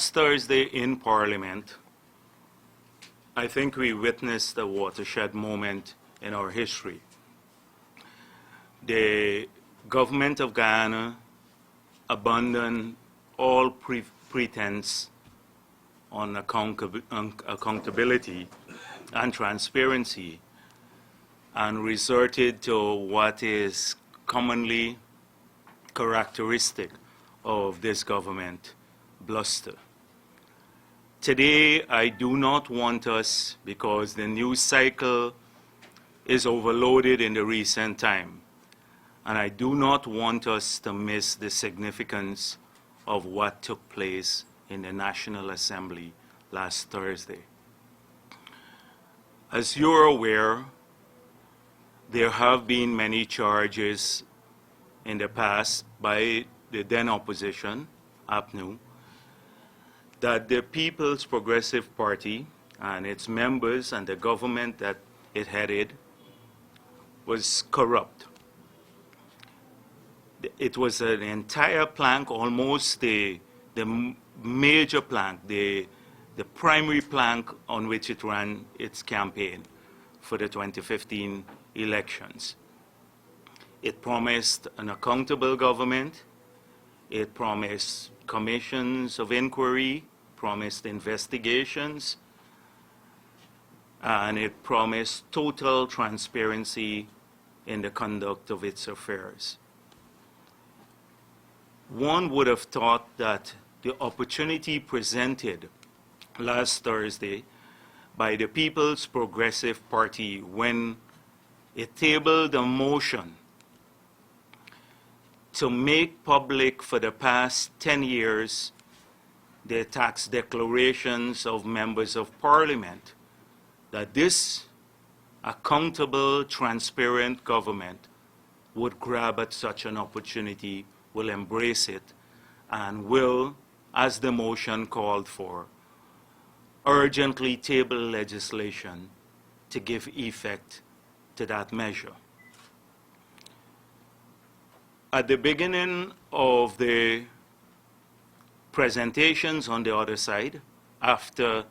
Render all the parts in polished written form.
Thursday in Parliament, I think we witnessed a watershed moment in our history. The government of Guyana abandoned all pretense on accountability and transparency and resorted to what is commonly characteristic of this government, bluster. Today, I do not want us, because the news cycle is overloaded in the recent time, and I do not want us to miss the significance of what took place in the National Assembly last Thursday. As you're aware, there have been many charges in the past by the then opposition, APNU, that the People's Progressive Party and its members and the government that it headed was corrupt. It was an entire plank, almost the major plank, the primary plank on which it ran its campaign for the 2015 elections. It promised an accountable government. It promised commissions of inquiry, promised investigations, and it promised total transparency in the conduct of its affairs. One would have thought that the opportunity presented last Thursday by the People's Progressive Party when it tabled a motion to make public for the past 10 years the tax declarations of members of Parliament, that this accountable, transparent government would grab at such an opportunity, will embrace it, and will, as the motion called for, urgently table legislation to give effect to that measure. At the beginning of the presentations on the other side, after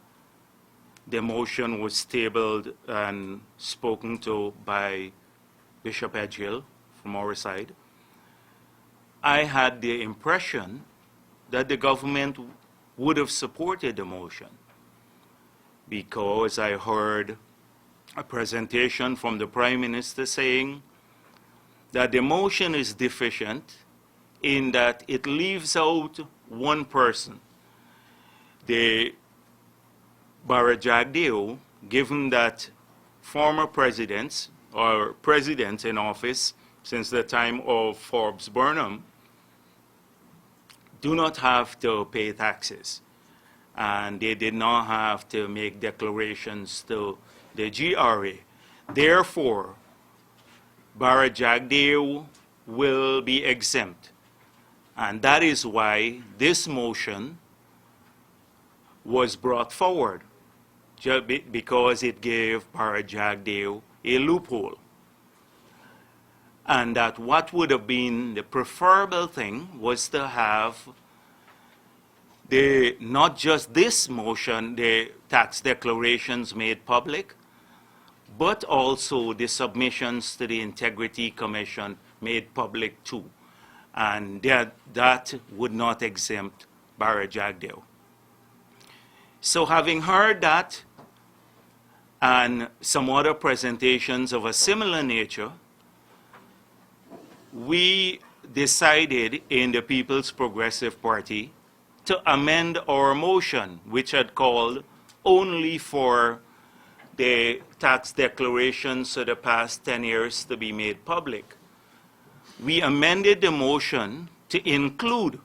the motion was tabled and spoken to by Bishop Edgehill from our side, I had the impression that the government would have supported the motion, because I heard a presentation from the Prime Minister saying that the motion is deficient in that it leaves out one person, the Bharrat Jagdeo, given that former presidents or presidents in office since the time of Forbes Burnham do not have to pay taxes, and they did not have to make declarations to the GRA. Therefore, Bharrat Jagdeo will be exempt. And that is why this motion was brought forward, because it gave Bharrat Jagdeo a loophole. And that what would have been the preferable thing was to have not just this motion, the tax declarations made public, but also the submissions to the Integrity Commission made public too. And that would not exempt Bharrat Jagdeo. So having heard that and some other presentations of a similar nature, we decided in the People's Progressive Party to amend our motion, which had called only for the tax declarations for the past 10 years to be made public. We amended the motion to include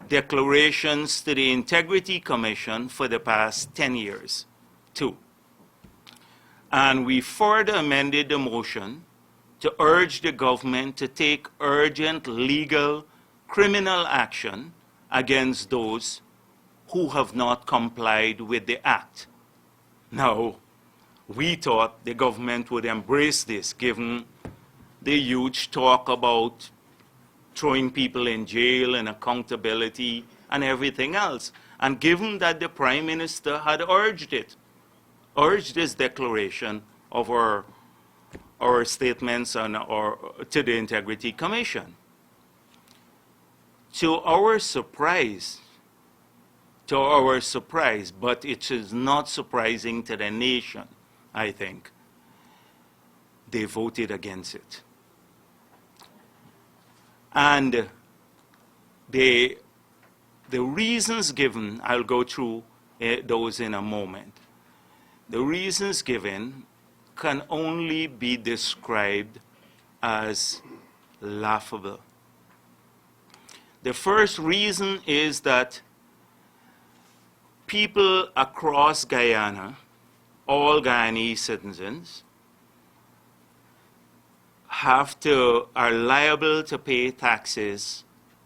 declarations to the Integrity Commission for the past 10 years, too. And we further amended the motion to urge the government to take urgent legal criminal action against those who have not complied with the act. Now, we thought the government would embrace this, given the huge talk about throwing people in jail and accountability and everything else. And given that the Prime Minister had urged this declaration of our statements to the Integrity Commission. To our surprise, but it is not surprising to the nation, I think, they voted against it. And the reasons given, I'll go through those in a moment. The reasons given can only be described as laughable. The first reason is that people across Guyana, all Guyanese citizens, are liable to pay taxes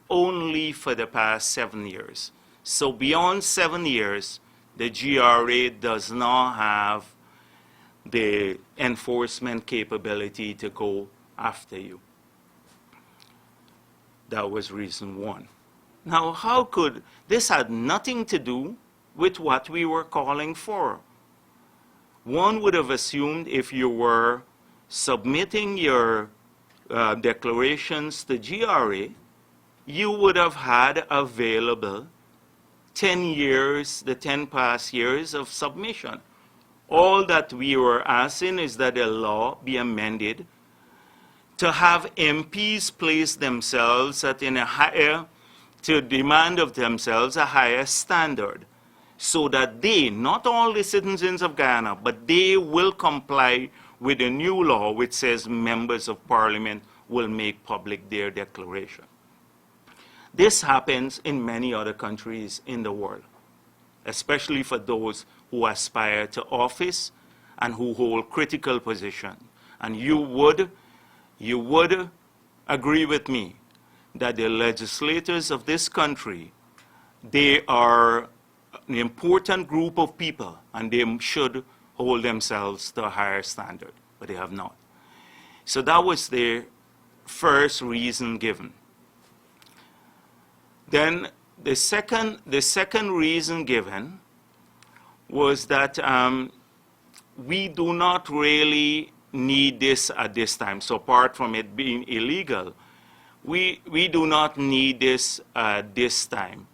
only for the past 7 years. So beyond 7 years, the GRA does not have the enforcement capability to go after you. That was reason one. Now, how could this had nothing to do with what we were calling for? One would have assumed if you were submitting your declarations to GRA, you would have had available 10 years, the 10 past years of submission. All that we were asking is that the law be amended to have MPs place themselves to demand of themselves a higher standard, so that they, not all the citizens of Guyana, but they will comply with the new law which says members of parliament will make public their declaration. This happens in many other countries in the world, especially for those who aspire to office and who hold critical position. And you would agree with me that the legislators of this country, they are an important group of people, and they should hold themselves to a higher standard, but they have not. So that was the first reason given. Then the second reason given was that we do not really need this at this time. So apart from it being illegal, we do not need this at this time,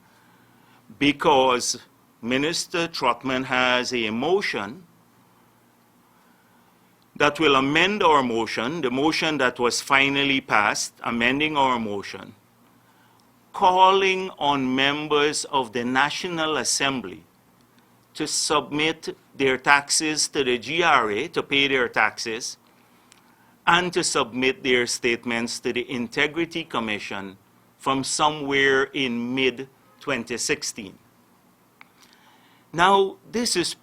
because Minister Trotman has a motion that will amend our motion, the motion that was finally passed, amending our motion, calling on members of the National Assembly to submit their taxes to the GRA, to pay their taxes, and to submit their statements to the Integrity Commission from somewhere in mid-2016. Now, this is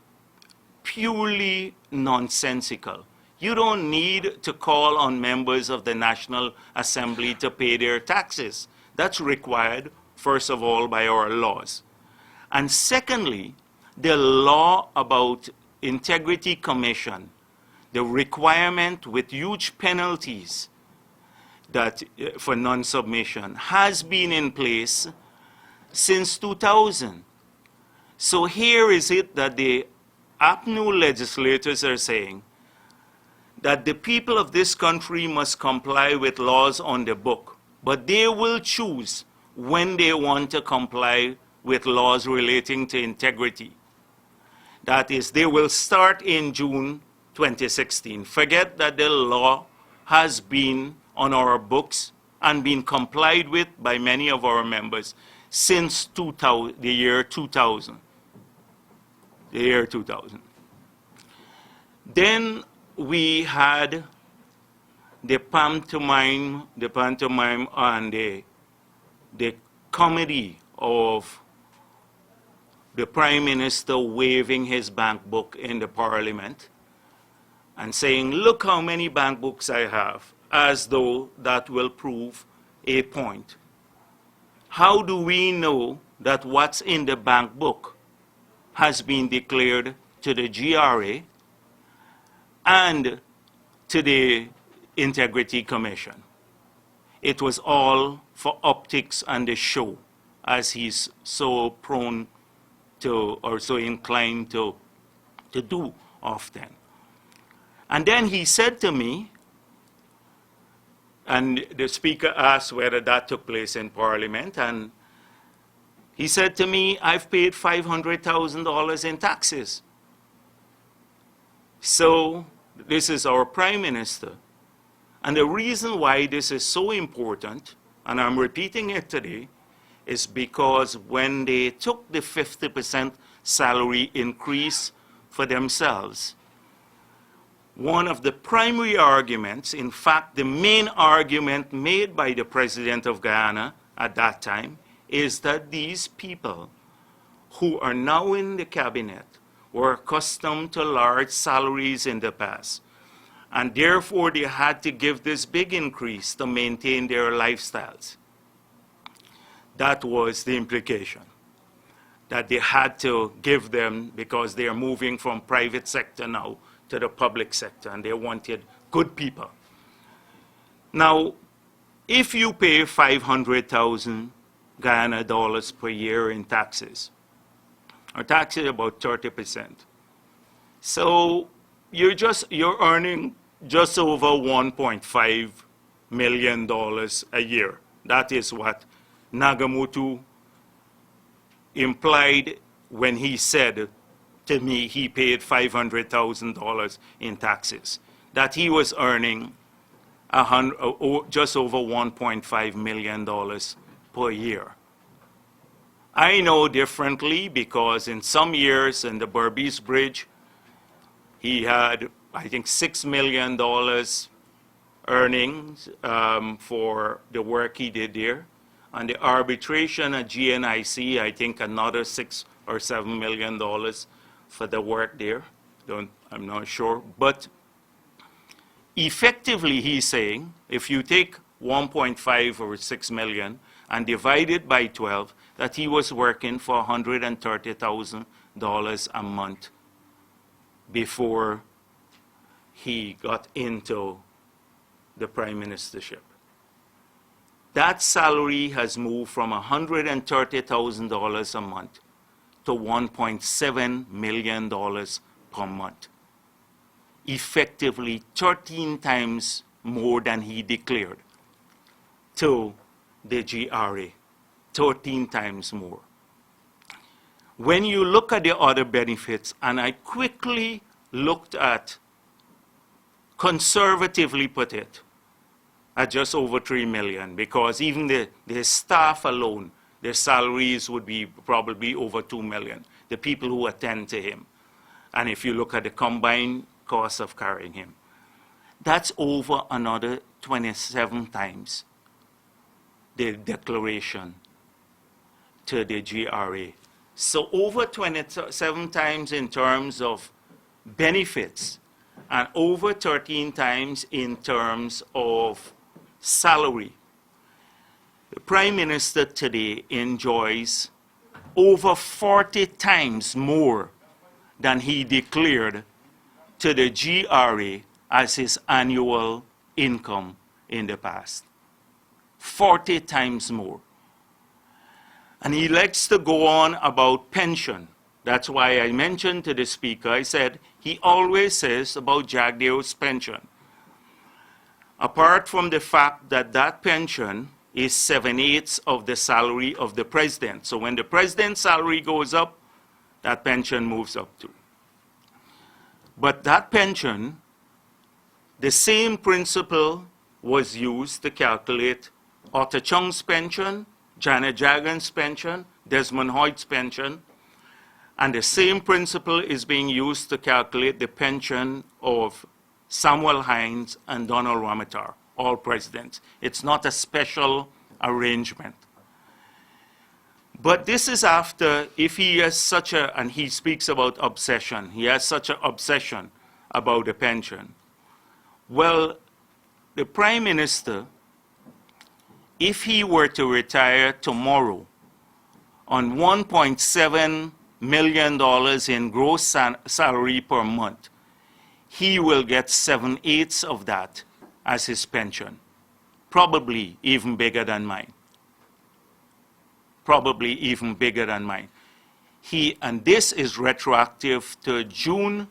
purely nonsensical. You don't need to call on members of the National Assembly to pay their taxes. That's required, first of all, by our laws. And secondly, the law about Integrity Commission, the requirement with huge penalties that for non-submission, has been in place since 2000. So here is it that the APNU legislators are saying that the people of this country must comply with laws on the book, but they will choose when they want to comply with laws relating to integrity. That is, they will start in June 2016. Forget that the law has been on our books and been complied with by many of our members since the year 2000. The year 2000. Then we had the pantomime and the comedy of the Prime Minister waving his bank book in the Parliament and saying, look how many bank books I have, as though that will prove a point. How do we know that what's in the bank book has been declared to the GRA and to the Integrity Commission? It was all for optics and the show, as he's so prone to, or so inclined to do often. And then he said to me, and the Speaker asked whether that took place in Parliament, and he said to me, I've paid $500,000 in taxes. So this is our Prime Minister. And the reason why this is so important, and I'm repeating it today, is because when they took the 50% salary increase for themselves, one of the primary arguments, in fact, the main argument made by the President of Guyana at that time, is that these people who are now in the cabinet were accustomed to large salaries in the past, and therefore they had to give this big increase to maintain their lifestyles. That was the implication, that they had to give them because they are moving from private sector now to the public sector, and they wanted good people. Now, if you pay 500,000 Guyana dollars per year in taxes, our tax is about 30%. So you're earning just over $1.5 million a year. That is what Nagamutu implied when he said to me he paid $500,000 in taxes, that he was earning just over $1.5 million per year. I know differently because in some years in the Berbice Bridge, he had, I think, $6 million earnings for the work he did there. And the arbitration at GNIC, I think another $6 or $7 million for the work there. I'm not sure. But effectively, he's saying, if you take 1.5 or 6 million and divide it by 12, that he was working for $130,000 a month before he got into the prime ministership. That salary has moved from $130,000 a month to $1.7 million per month. Effectively 13 times more than he declared to the GRA. 13 times more. When you look at the other benefits, and I quickly looked at, conservatively put it, at just over 3 million, because even the staff alone, their salaries would be probably over 2 million, the people who attend to him. And if you look at the combined cost of carrying him, that's over another 27 times the declaration to the GRA. So over 27 times in terms of benefits, and over 13 times in terms of salary. The Prime Minister today enjoys over 40 times more than he declared to the GRA as his annual income in the past. 40 times more. And he likes to go on about pension. That's why I mentioned to the Speaker, I said, he always says about Jagdeo's pension. Apart from the fact that that pension is 7/8 of the salary of the president. So when the president's salary goes up, that pension moves up too. But that pension, the same principle was used to calculate Otto Chung's pension, Janet Jagan's pension, Desmond Hoyt's pension, and the same principle is being used to calculate the pension of Samuel Hines and Donald Ramotar, all presidents. It's not a special arrangement. But this is after, if he has such a, and he speaks about obsession, he has such an obsession about the pension. Well, the Prime Minister, if he were to retire tomorrow on $1.7 million in gross salary per month, he will get 7/8 of that as his pension. Probably even bigger than mine. probably even bigger than mine. And this is retroactive to June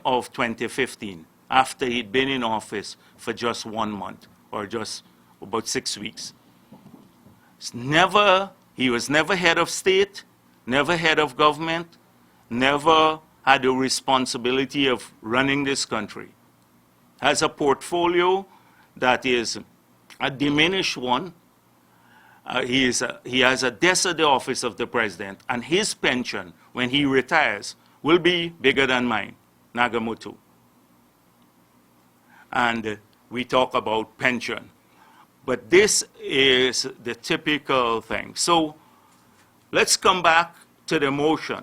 of 2015, after he'd been in office for just 1 month, or just about 6 weeks. He was never head of state, never head of government, never had the responsibility of running this country. Has a portfolio that is a diminished one. He has a desk at the office of the president, and his pension, when he retires, will be bigger than mine, Nagamutu. And we talk about pension. But this is the typical thing. So let's come back to the motion.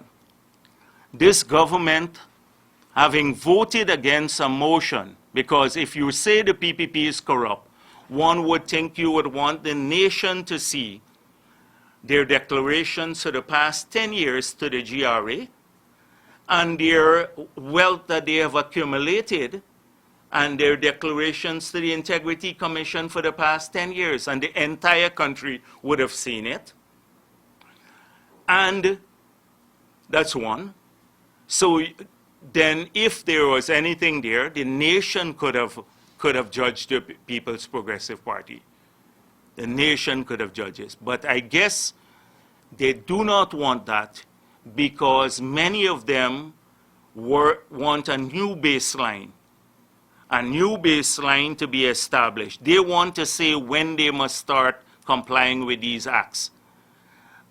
This government, having voted against a motion, because if you say the PPP is corrupt, one would think you would want the nation to see their declarations for the past 10 years to the GRA and their wealth that they have accumulated and their declarations to the Integrity Commission for the past 10 years, and the entire country would have seen it. And that's one. So then if there was anything there, the nation could have judged the People's Progressive Party. The nation could have judged it. But I guess they do not want that because many of them want a new baseline to be established. They want to say when they must start complying with these acts.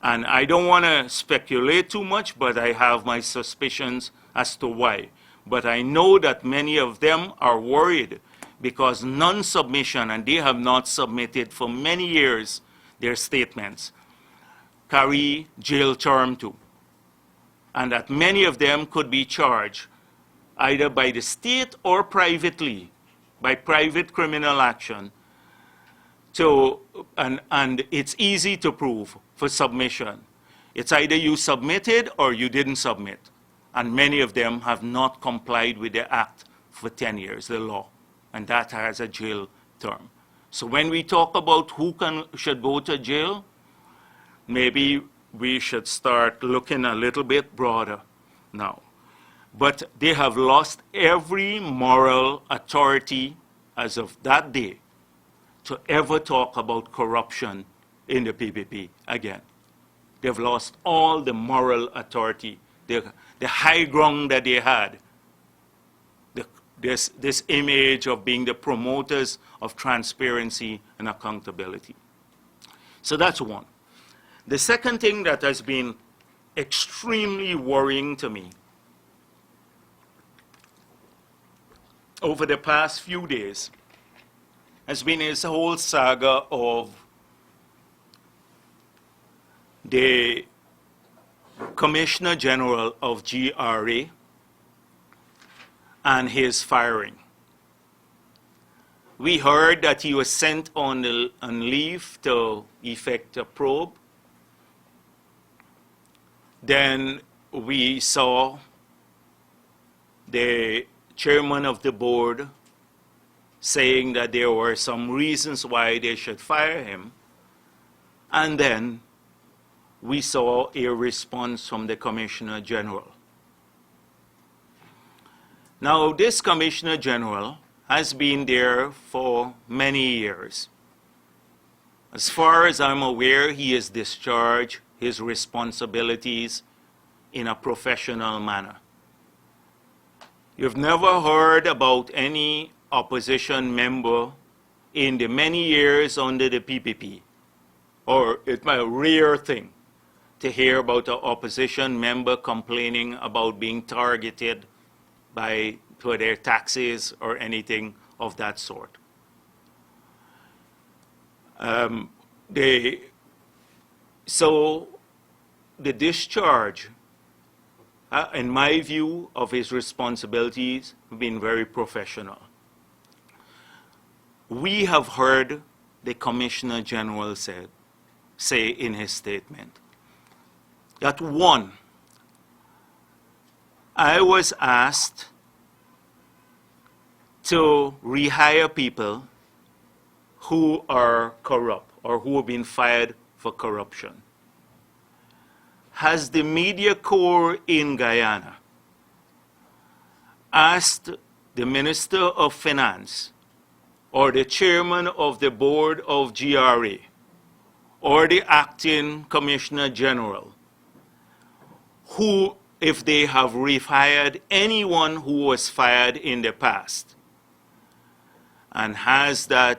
And I don't want to speculate too much, but I have my suspicions as to why. But I know that many of them are worried because non-submission, and they have not submitted for many years their statements, carry jail term too. And that many of them could be charged either by the state or privately, by private criminal action. And it's easy to prove for submission. It's either you submitted or you didn't submit. And many of them have not complied with the act for 10 years, the law. And that has a jail term. So when we talk about who should go to jail, maybe we should start looking a little bit broader now. But they have lost every moral authority as of that day to ever talk about corruption in the PPP again. They've lost all the moral authority, the high ground that they had, this image of being the promoters of transparency and accountability. So that's one. The second thing that has been extremely worrying to me over the past few days has been this whole saga of the Commissioner General of GRA and his firing. We heard that he was sent on leave to effect a probe. Then we saw the chairman of the board saying that there were some reasons why they should fire him. And then we saw a response from the Commissioner General. Now, this Commissioner General has been there for many years. As far as I'm aware, he has discharged his responsibilities in a professional manner. You've never heard about any opposition member in the many years under the PPP, or it's a rare thing to hear about an opposition member complaining about being targeted for their taxes or anything of that sort. So the discharge, in my view, of his responsibilities have been very professional. We have heard the Commissioner General say in his statement that one, I was asked to rehire people who are corrupt or who have been fired for corruption. Has the media corps in Guyana asked the Minister of Finance or the chairman of the board of GRA or the acting Commissioner General who, if they have rehired anyone who was fired in the past, and has the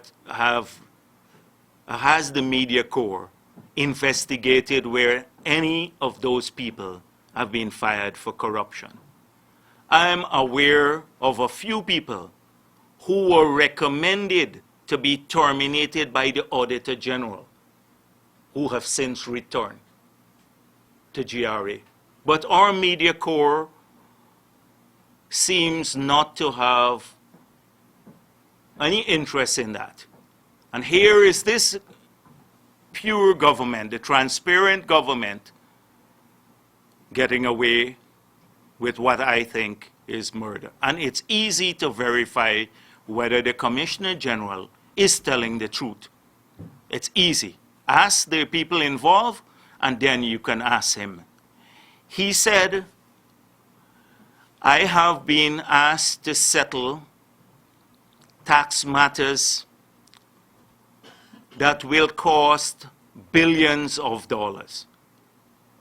media corps investigated where any of those people have been fired for corruption? I am aware of a few people who were recommended to be terminated by the Auditor General who have since returned to GRA. But our media corps seems not to have any interest in that. And here is this pure government, the transparent government, getting away with what I think is murder. And it's easy to verify whether the Commissioner General is telling the truth. It's easy. Ask the people involved, and then you can ask him. He said, I have been asked to settle tax matters that will cost billions of dollars.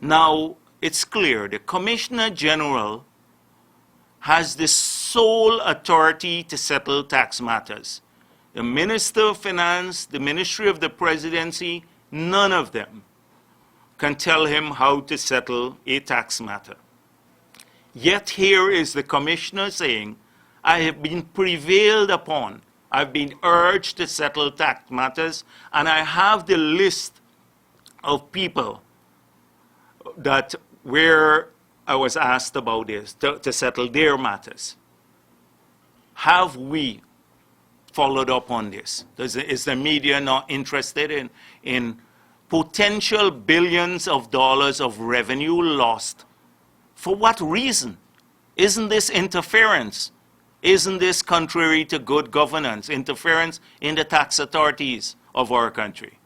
Now, it's clear the Commissioner General has the sole authority to settle tax matters. The Minister of Finance, the Ministry of the Presidency, none of them can tell him how to settle a tax matter. Yet here is the Commissioner saying, I have been prevailed upon, I've been urged to settle tax matters, and I have the list of people that where I was asked about this, to settle their matters. Have we followed up on this? Is the media not interested in potential billions of dollars of revenue lost? For what reason? Isn't this interference? Isn't this contrary to good governance, interference in the tax authorities of our country?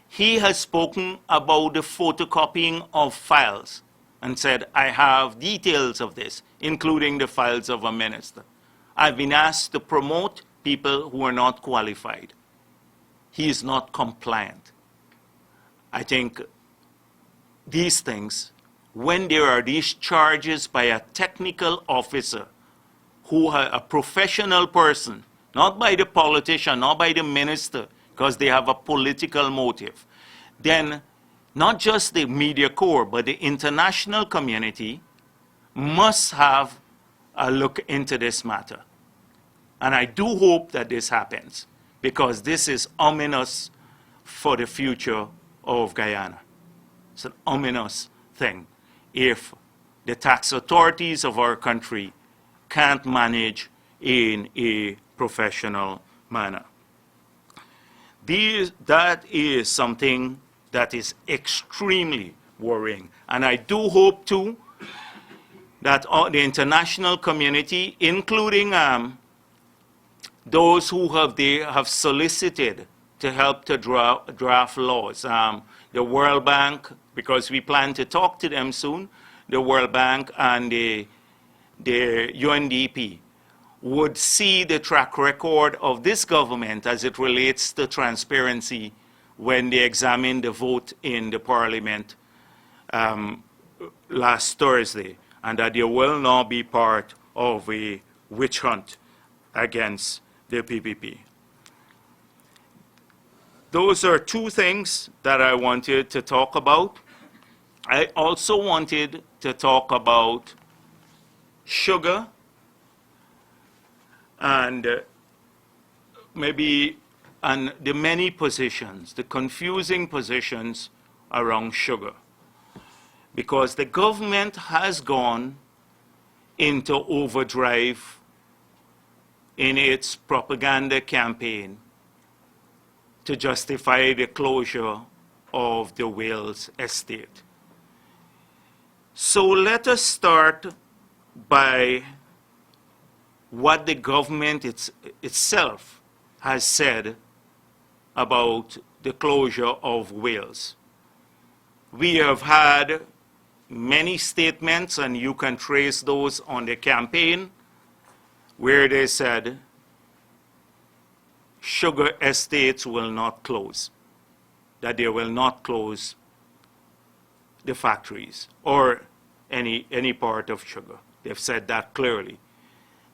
He has spoken about the photocopying of files and said, I have details of this, including the files of a minister. I've been asked to promote people who are not qualified. He is not compliant. I think these things, when there are these charges by a technical officer, a professional person, not by the politician, not by the minister, because they have a political motive, then not just the media corps, but the international community must have a look into this matter. And I do hope that this happens, because this is ominous for the future of Guyana. It's an ominous thing if the tax authorities of our country can't manage in a professional manner. That is something that is extremely worrying. And I do hope, too, that the international community, including those who have solicited to help to draft laws, the World Bank, because we plan to talk to them soon, the World Bank and the UNDP, would see the track record of this government as it relates to transparency when they examined the vote in the parliament last Thursday, and that they will not be part of a witch hunt against the PPP. Those are two things that I wanted to talk about. I also wanted to talk about sugar and the many positions, the confusing positions around sugar. Because the government has gone into overdrive in its propaganda campaign to justify the closure of the Wales estate. So let us start by what the government itself has said about the closure of whales. We have had many statements, and you can trace those on the campaign, where they said sugar estates will not close, that they will not close the factories or any part of sugar. They've said that clearly.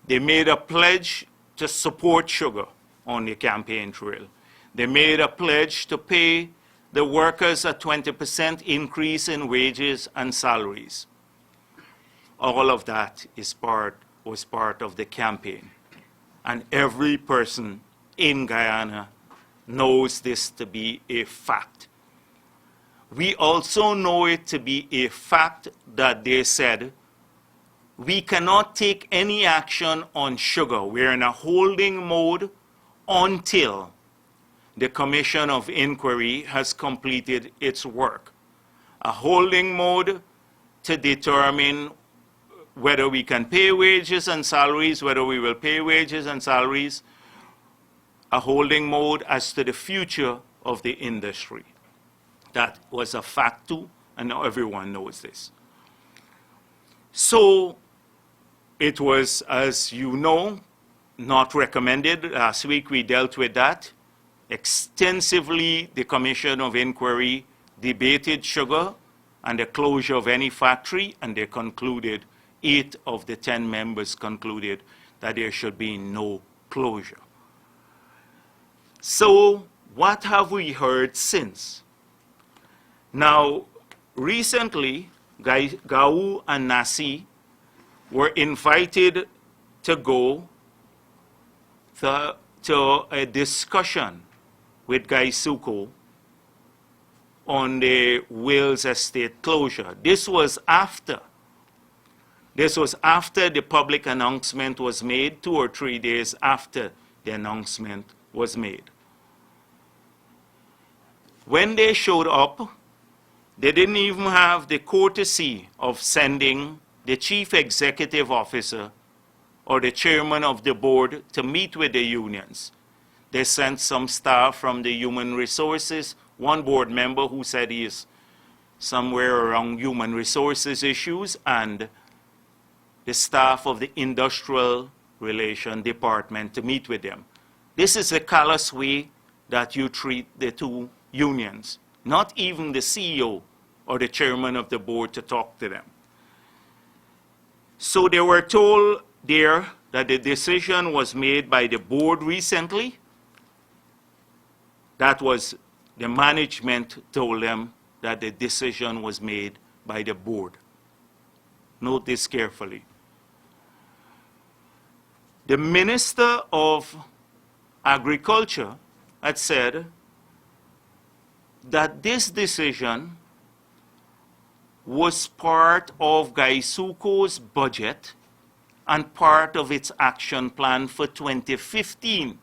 They made a pledge to support sugar on the campaign trail. They made a pledge to pay the workers a 20% increase in wages and salaries. All of that was part of the campaign. And every person in Guyana knows this to be a fact. We also know it to be a fact that they said, we cannot take any action on sugar. We're in a holding mode until the Commission of Inquiry has completed its work. A holding mode to determine whether we can pay wages and salaries, whether we will pay wages and salaries, a holding mode as to the future of the industry. That was a fact too, and now everyone knows this. So it was, as you know, not recommended. Last week we dealt with that. Extensively, the Commission of Inquiry debated sugar and the closure of any factory, and they concluded, 8 of the 10 members concluded that there should be no closure. So what have we heard since? Now, recently, Gau and Nasi were invited to go to a discussion with Gaisuko on the Wales estate closure. This was after the public announcement was made, 2 or 3 days after the announcement was made. When they showed up, they didn't even have the courtesy of sending the chief executive officer or the chairman of the board to meet with the unions. They sent some staff from the human resources, one board member who said he is somewhere around human resources issues, and the staff of the industrial relation department to meet with them. This is a callous way that you treat the 2 unions, not even the CEO or the chairman of the board to talk to them. So they were told there that the decision was made by the board recently. That was, the management told them that the decision was made by the board. Note this carefully. The Minister of Agriculture had said that this decision was part of Gaisuko's budget and part of its action plan for 2015.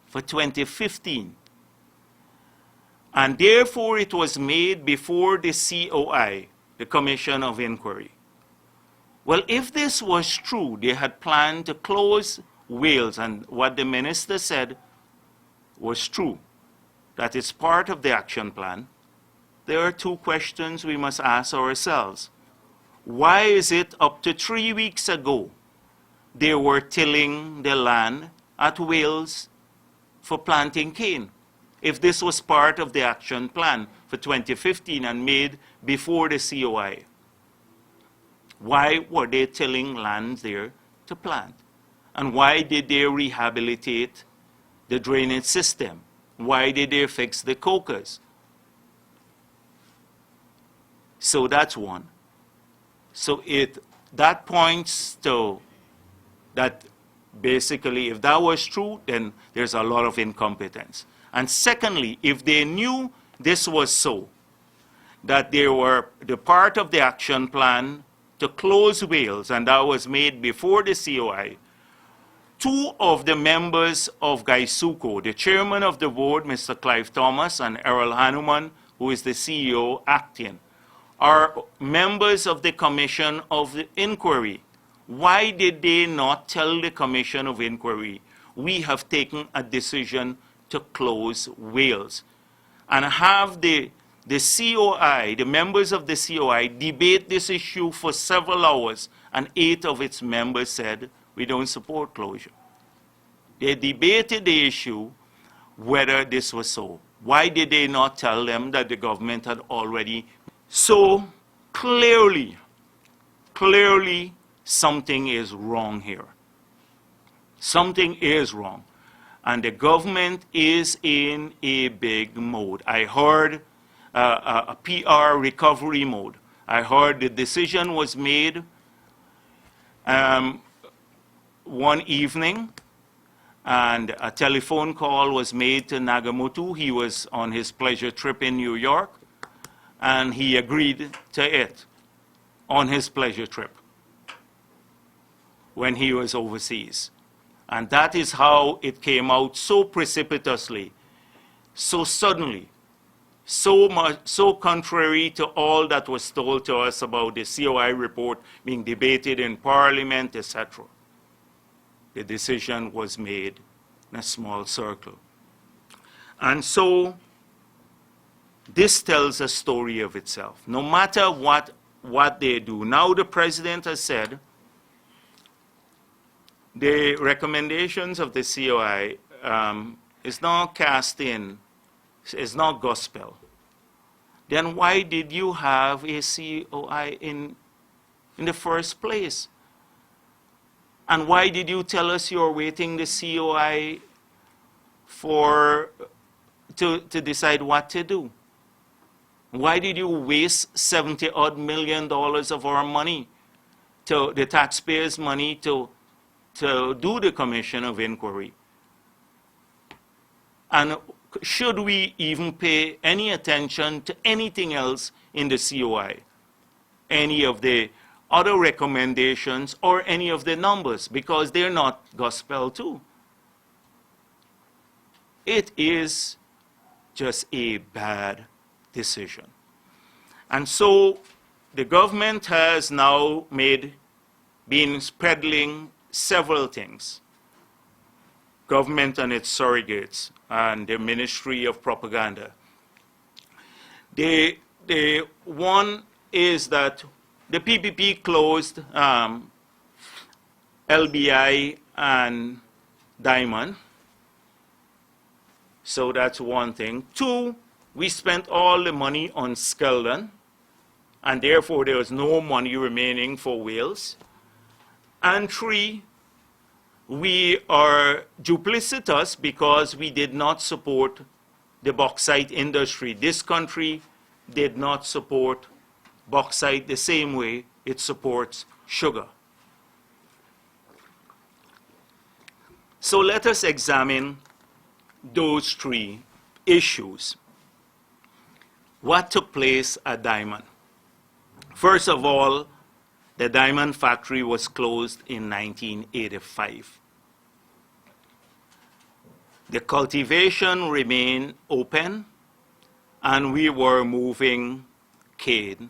For 2015. And therefore it was made before the COI, the Commission of Inquiry. Well, if this was true, they had planned to close Wales, and what the minister said was true, that it's part of the action plan. There are 2 questions we must ask ourselves. Why is it up to 3 weeks ago they were tilling the land at Wales for planting cane? If this was part of the action plan for 2015 and made before the COI, why were they tilling lands there to plant? And why did they rehabilitate the drainage system? Why did they fix the cokers? So that's one. So that points to that basically, if that was true, then there's a lot of incompetence. And secondly, if they knew this was so, that they were the part of the action plan to close Wales, and that was made before the COI, 2 of the members of Gaisuko, the chairman of the board, Mr. Clive Thomas, and Errol Hanuman, who is the CEO acting, are members of the Commission of the Inquiry. Why did they not tell the Commission of Inquiry, we have taken a decision to close whales and have the COI, the members of the COI, debate this issue for several hours, and 8 of its members said, we don't support closure. They debated the issue whether this was so. Why did they not tell them that the government had already? So clearly something is wrong here. Something is wrong. And the government is in a big mode. I heard a PR recovery mode. I heard the decision was made one evening, and a telephone call was made to Nagamoto. He was on his pleasure trip in New York, and he agreed to it on his pleasure trip when he was overseas. And that is how it came out so precipitously, so suddenly, so contrary to all that was told to us about the COI report being debated in Parliament, etc. The decision was made in a small circle. And so this tells a story of itself. No matter what they do. Now the president has said the recommendations of the COI is not cast in, is not gospel. Then why did you have a COI in the first place? And why did you tell us you're waiting the COI to decide what to do? Why did you waste $70-odd million of our money, the taxpayers' money, to do the commission of inquiry? And should we even pay any attention to anything else in the COI? Any of the other recommendations or any of the numbers, because they're not gospel too. It is just a bad decision. And so the government has now been peddling several things. Government and its surrogates and the Ministry of Propaganda. The one is that the PPP closed LBI and Diamond. So that's one thing. 2, we spent all the money on Skeldon, and therefore there was no money remaining for Wales. And 3, we are duplicitous because we did not support the bauxite industry. This country did not support bauxite the same way it supports sugar. So let us examine those 3 issues. What took place at Diamond? First of all, the Diamond factory was closed in 1985. The cultivation remained open, and we were moving cane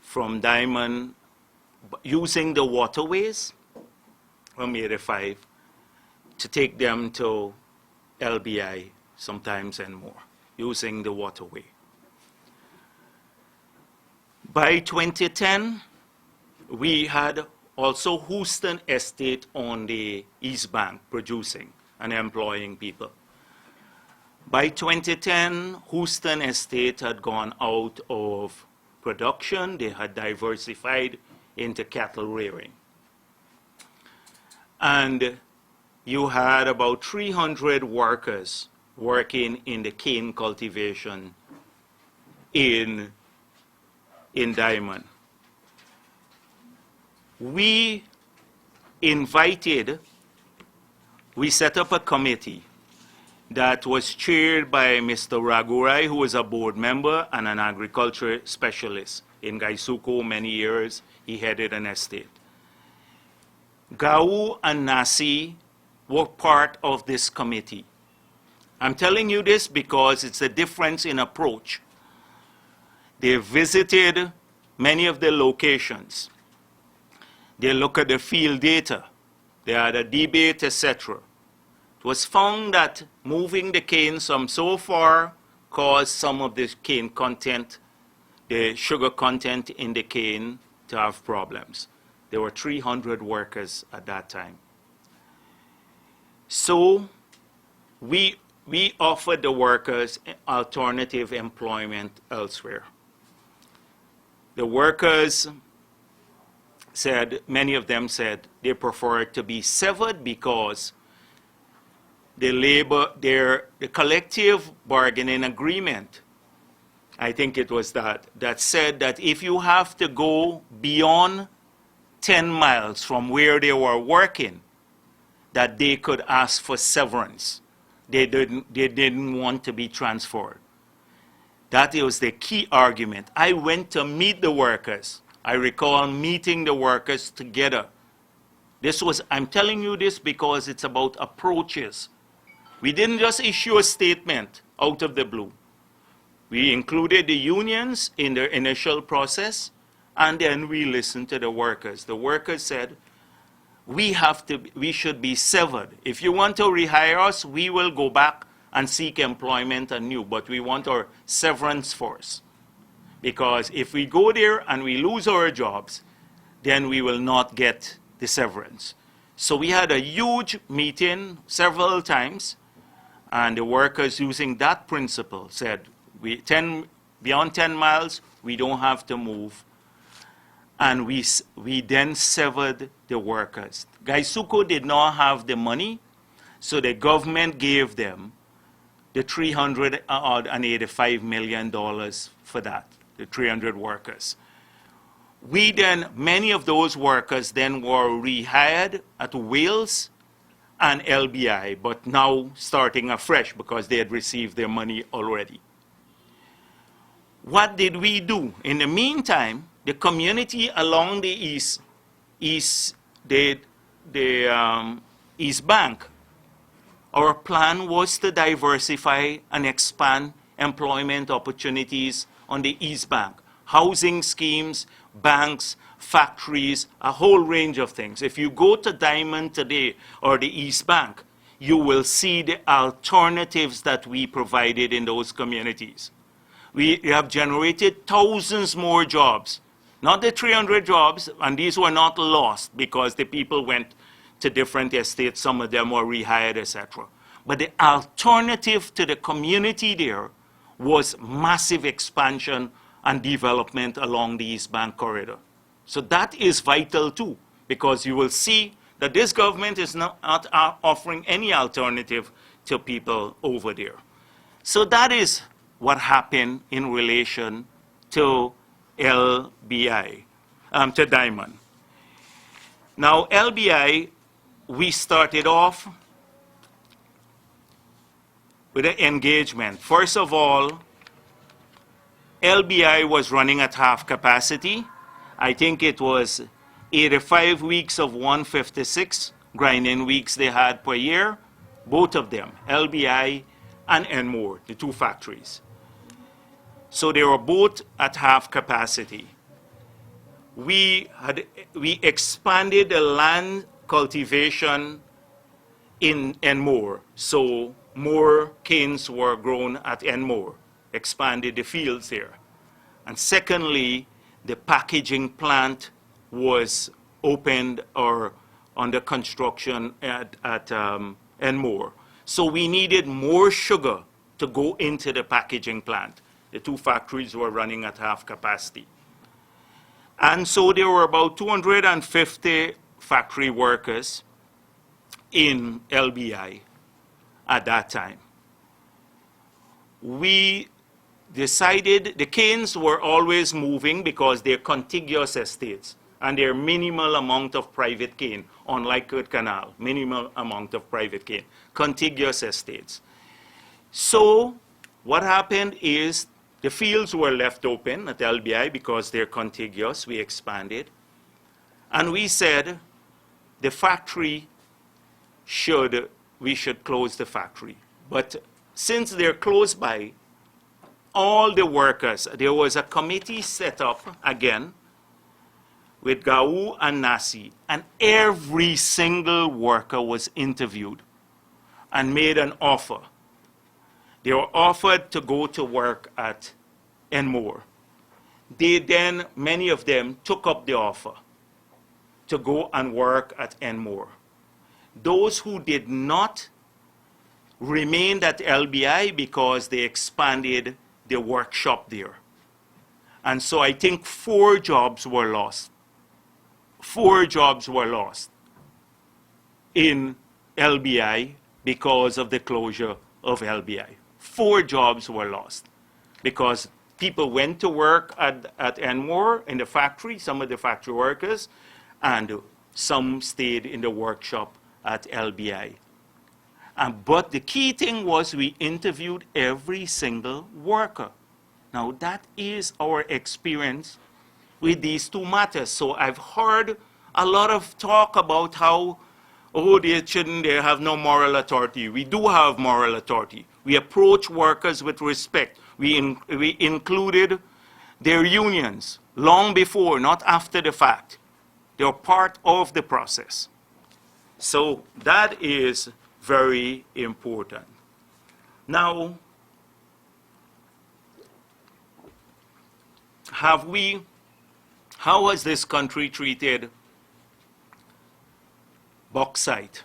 from Diamond using the waterways from 85 to take them to LBI sometimes and more, using the waterway. By 2010, we had also Houston Estate on the East Bank producing and employing people. By 2010, Houston Estate had gone out of production. They had diversified into cattle rearing. And you had about 300 workers working in the cane cultivation in Diamond. We set up a committee that was chaired by Mr. Ragurai, who was a board member and an agriculture specialist. In Gaisuko, many years, he headed an estate. Gau and Nasi were part of this committee. I'm telling you this because it's a difference in approach. They visited many of the locations. They look at the field data. They had a debate, etc. It was found that moving the cane from so far caused some of the cane content, the sugar content in the cane, to have problems. There were 300 workers at that time. So we offered the workers alternative employment elsewhere. The workers said, many of them said, they preferred to be severed because the collective bargaining agreement, I think it was that said that if you have to go beyond 10 miles from where they were working, that they could ask for severance. They didn't want to be transferred. That was the key argument. I went to meet the workers. I recall meeting the workers together. I'm telling you this because it's about approaches. We didn't just issue a statement out of the blue. We included the unions in the initial process, and then we listened to the workers. The workers said, we should be severed. If you want to rehire us, we will go back and seek employment anew, but we want our severance first. Because if we go there and we lose our jobs, then we will not get the severance. So we had a huge meeting several times, and the workers, using that principle, said, beyond 10 miles, we don't have to move. And we then severed the workers. Gaisuco did not have the money, so the government gave them the $385 million for that, the 300 workers. Many of those workers then were rehired at Wales and LBI, but now starting afresh because they had received their money already. What did we do? In the meantime, the community along the East Bank, our plan was to diversify and expand employment opportunities on the East Bank. Housing schemes, banks, factories, a whole range of things. If you go to Diamond today or the East Bank, you will see the alternatives that we provided in those communities. We have generated thousands more jobs. Not the 300 jobs, and these were not lost because the people went to different estates, some of them were rehired, etc. But the alternative to the community there was massive expansion and development along the East Bank corridor. So that is vital too, because you will see that this government is not offering any alternative to people over there. So that is what happened in relation to LBI, to Diamond. Now, LBI, we started off with an engagement. First of all, LBI was running at half capacity. I think it was 85 weeks of 156 grinding weeks they had per year, both of them, LBI and Enmore, the two factories. So they were both at half capacity. We expanded the land cultivation in Enmore, so more canes were grown at Enmore, expanded the fields there. And secondly, the packaging plant was opened or under construction at Enmore. So we needed more sugar to go into the packaging plant. The two factories were running at half capacity. And so there were about 250 factory workers in LBI at that time. We decided the canes were always moving because they're contiguous estates and they're minimal amount of private cane, unlike Kurt Canal, minimal amount of private cane, contiguous estates. So what happened is the fields were left open at LBI because they're contiguous. We expanded. And we said the factory we should close the factory. But since they're close by, all the workers, there was a committee set up again with Gau and Nasi, and every single worker was interviewed. and made an offer. They were offered to go to work at Enmore. They then, many of them, took up the offer to go and work at Enmore. Those who did not remained at LBI because they expanded the workshop there. And so I think 4 jobs were lost. 4 jobs were lost in LBI because of the closure of LBI. 4 jobs were lost because people went to work at Enmore in the factory, some of the factory workers, and some stayed in the workshop at LBI. But the key thing was we interviewed every single worker. Now that is our experience with these 2 matters. So I've heard a lot of talk about how, oh, they have no moral authority. We do have moral authority. We approach workers with respect. We included their unions long before, not after the fact. They're part of the process. So that is very important. Now, how has this country treated bauxite?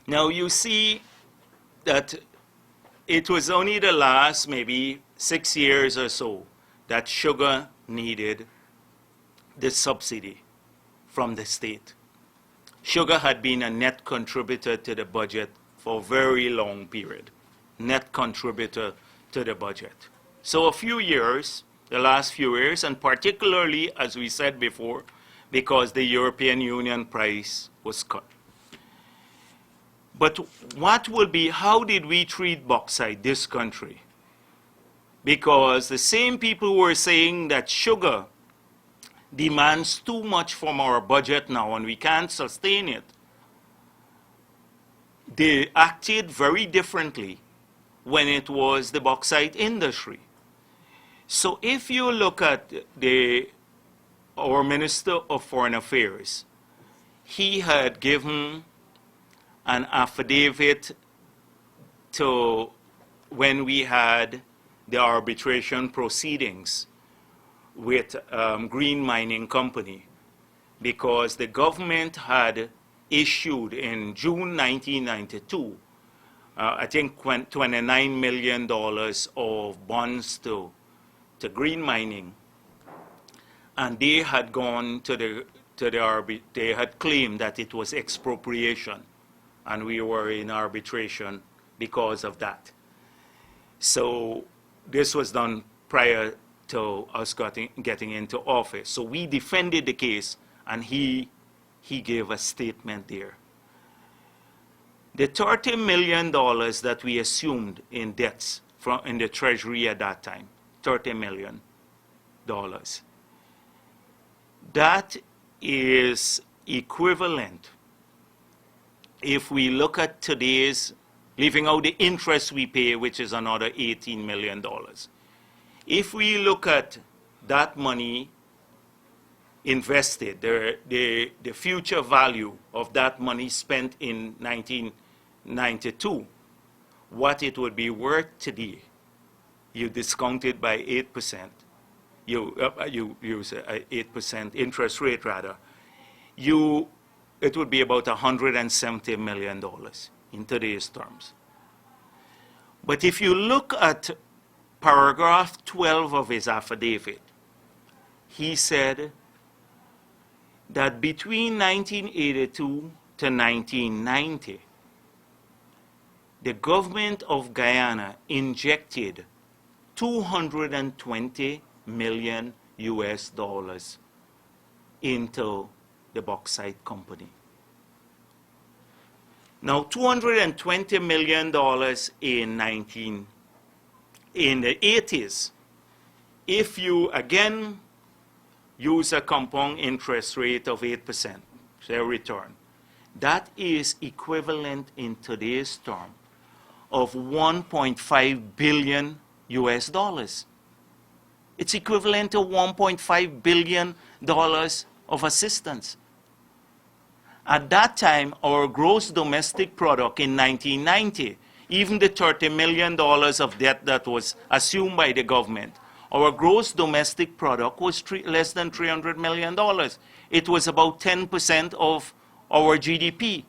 Now you see that it was only the last maybe 6 years or so that sugar needed the subsidy from the state. Sugar had been a net contributor to the budget for a very long period, net contributor to the budget. So a few years, the last few years, and particularly, as we said before, because the European Union price was cut. But what will be, how did we treat bauxite, this country? Because the same people who were saying that sugar demands too much from our budget now and we can't sustain it, they acted very differently when it was the bauxite industry. So if you look at our Minister of Foreign Affairs, he had given an affidavit to when we had the arbitration proceedings with Green Mining Company, because the government had issued in June 1992, I think $29 million of bonds to Green Mining, and they had gone to they had claimed that it was expropriation, and we were in arbitration because of that. So this was done prior to us getting into office. So we defended the case, and he gave a statement there. The $30 million that we assumed in debts in the Treasury at that time, $30 million. That is equivalent, if we look at today's, leaving out the interest we pay, which is another $18 million. If we look at that money invested, the future value of that money spent in 1992, what it would be worth today, you discount it by 8%, you use 8% interest rate rather, it would be about $170 million in today's terms. But if you look at paragraph 12 of his affidavit, he said that between 1982 to 1990, the government of Guyana injected $220 million into the bauxite company. Now, $220 million in the 80s, if you again use a compound interest rate of 8%, say return, that is equivalent in today's term of $1.5 billion. It's equivalent to $1.5 billion of assistance. At that time, our gross domestic product in 1990, even the $30 million of debt that was assumed by the government, our gross domestic product was less than $300 million. It was about 10% of our GDP.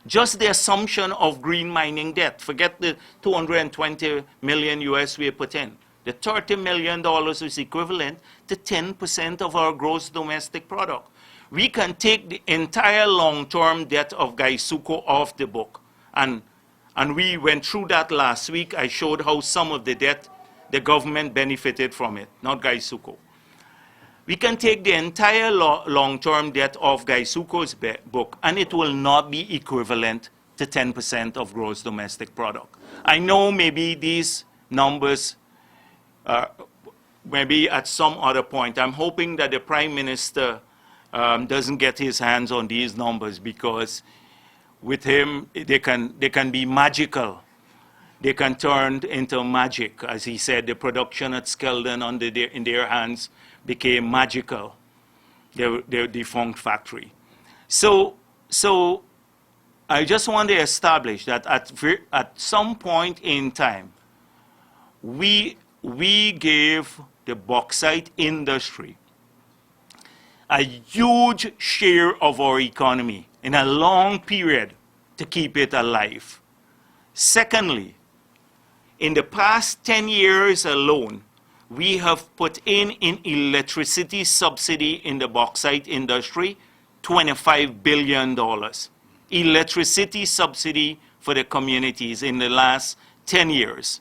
Just the assumption of green mining debt, forget the 220 million US we put in. The $30 million is equivalent to 10% of our gross domestic product. We can take the entire long-term debt of Gaisuco off the book. And we went through that last week. I showed how some of the debt, the government benefited from it, not Gaisuco. We can take the entire long-term debt of Gaisuco's book, and it will not be equivalent to 10% of gross domestic product. I know maybe these numbers, maybe at some other point, I'm hoping that the Prime Minister doesn't get his hands on these numbers, because with him, they can be magical. They can turn into magic. As he said, the production at Skeldon in their hands became magical, their defunct factory. So I just want to establish that at some point in time, we gave the bauxite industry a huge share of our economy in a long period to keep it alive. Secondly, in the past 10 years alone, we have put in electricity subsidy in the bauxite industry, $25 billion. Electricity subsidy for the communities in the last 10 years.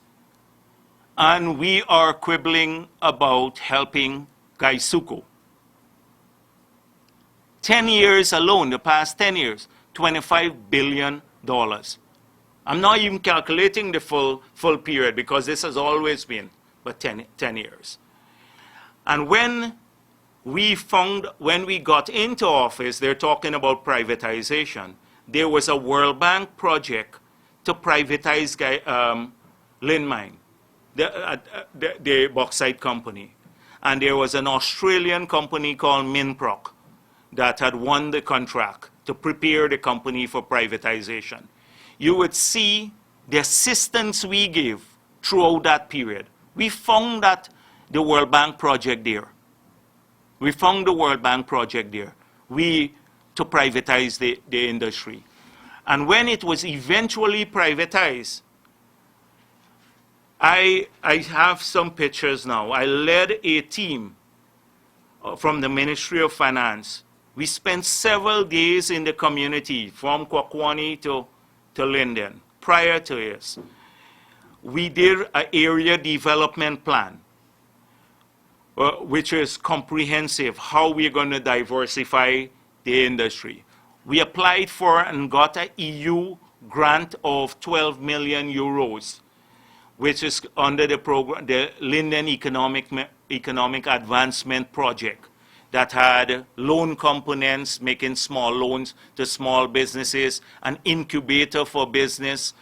And we are quibbling about helping Gaisuco. 10 years alone, the past 10 years, $25 billion. I'm not even calculating the full period, because this has always been but 10 years. And when we got into office, they're talking about privatization. There was a World Bank project to privatize Lin Mine, the bauxite company. And there was an Australian company called Minproc that had won the contract to prepare the company for privatization. You would see the assistance we gave throughout that period. We found that the World Bank project there. We found the World Bank project there. To privatize the industry. And when it was eventually privatized, I have some pictures now. I led a team from the Ministry of Finance. We spent several days in the community from Kwakwani to Linden prior to this. We did an area development plan, which is comprehensive, how we're going to diversify the industry. We applied for and got an EU grant of 12 million euros, which is under the program, the Linden Economic Advancement Project, that had loan components, making small loans to small businesses, an incubator for business,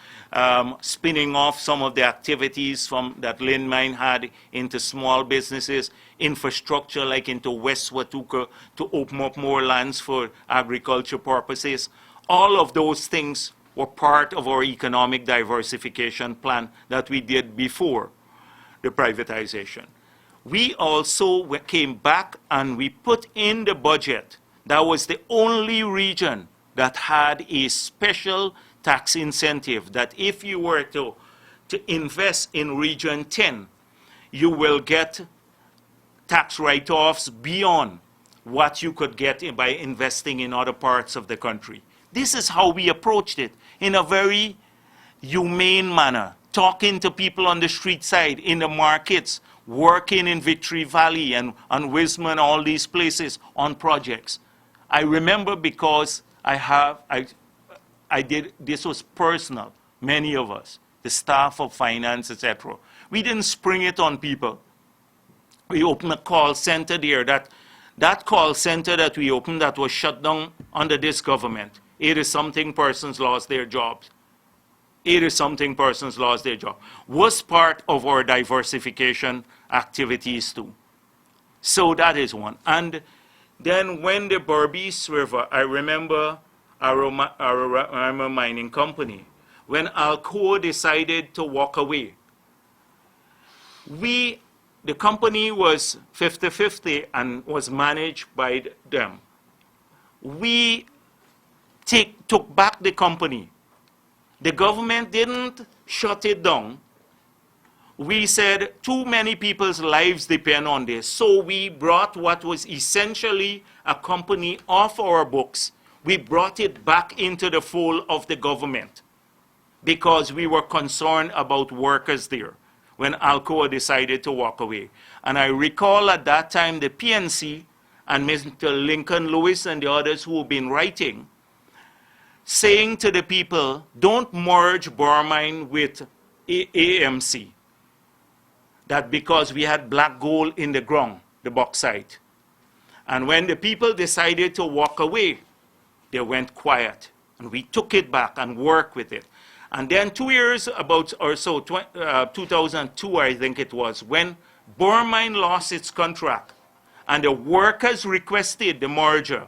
spinning off some of the activities that Lin Mine had into small businesses, infrastructure like into West Watuka to open up more lands for agriculture purposes. All of those things were part of our economic diversification plan that we did before the privatization. We also came back and we put in the budget. That was the only region that had a special tax incentive, that if you were to invest in Region 10, you will get tax write-offs beyond what you could get by investing in other parts of the country. This is how we approached it, in a very humane manner, talking to people on the street side, in the markets, working in Victory Valley and Wisman, all these places on projects. I remember, because I did, this was personal, many of us, the staff of finance, etc. We didn't spring it on people. We opened a call center there. That call center that we opened, that was shut down under this government, 80-something persons lost their jobs. 80-something persons lost their job, was part of our diversification activities too. So that is one. And then when the Berbice River, I remember Aroma Mining Company, when Alcoa decided to walk away. The company was 50-50 and was managed by them. We took back the company. The government didn't shut it down. We said too many people's lives depend on this. So we brought what was essentially a company off our books. We brought it back into the fold of the government because we were concerned about workers there when Alcoa decided to walk away. And I recall at that time the PNC and Mr. Lincoln Lewis and the others who have been writing, saying to the people, don't merge Bormine with AMC. That because we had black gold in the ground, the bauxite. And when the people decided to walk away, they went quiet. And we took it back and worked with it. And then 2 years or so, 2002 I think it was, when Bormine lost its contract and the workers requested the merger,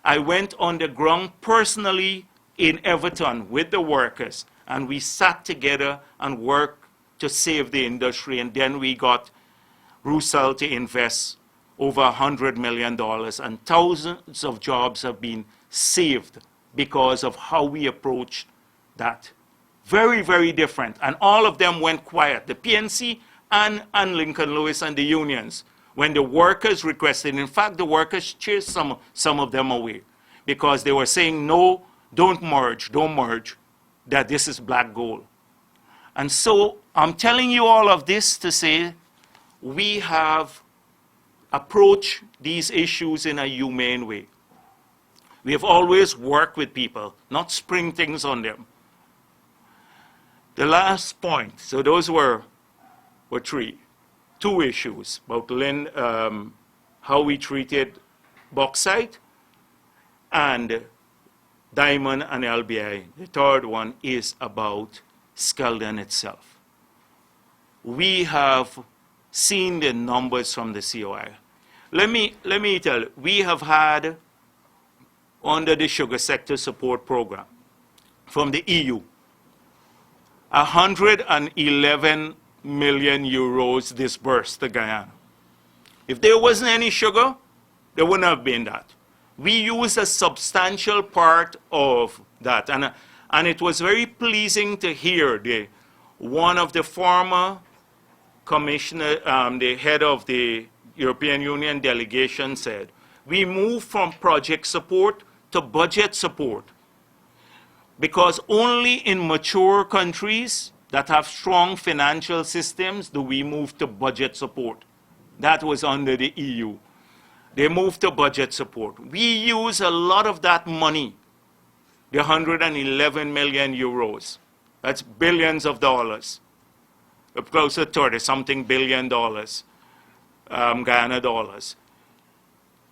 I went on the ground personally in Everton with the workers, and we sat together and worked to save the industry, and then we got Rusal to invest over $100 million, and thousands of jobs have been saved because of how we approached that. Very, very different, and all of them went quiet, the PNC and Lincoln Lewis and the unions, when the workers requested. In fact, the workers chased some of them away because they were saying, no, don't merge, that this is black gold. And so I'm telling you all of this to say we have approached these issues in a humane way. We have always worked with people, not spring things on them. The last point, so those were two issues about how we treated bauxite and diamond and LBI. The third one is about Skeldon itself. We have seen the numbers from the COI. Let me tell you, we have had, under the Sugar Sector Support Program from the EU, 111 million euros disbursed to Guyana. If there wasn't any sugar, there wouldn't have been that. We used a substantial part of that, and it was very pleasing to hear one of the former commissioner, the head of the European Union delegation said, we moved from project support to budget support because only in mature countries that have strong financial systems do we move to budget support. That was under the EU. They moved to budget support. We use a lot of that money, the 111 million euros. That's billions of dollars, closer to 30-something billion dollars, Guyana dollars,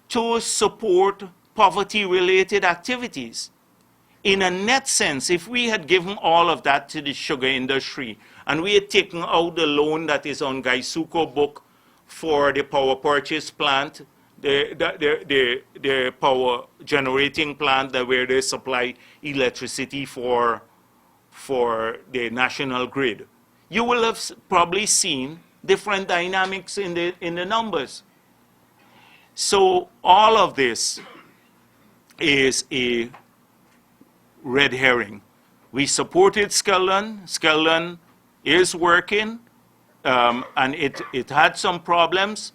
to support poverty-related activities. In a net sense, if we had given all of that to the sugar industry and we had taken out the loan that is on Gaisuko book for the power purchase plant, the power generating plant where they supply electricity for the national grid, you will have probably seen different dynamics in the numbers. So all of this is a red herring. We supported Skeldon. Skeldon is working, and it had some problems.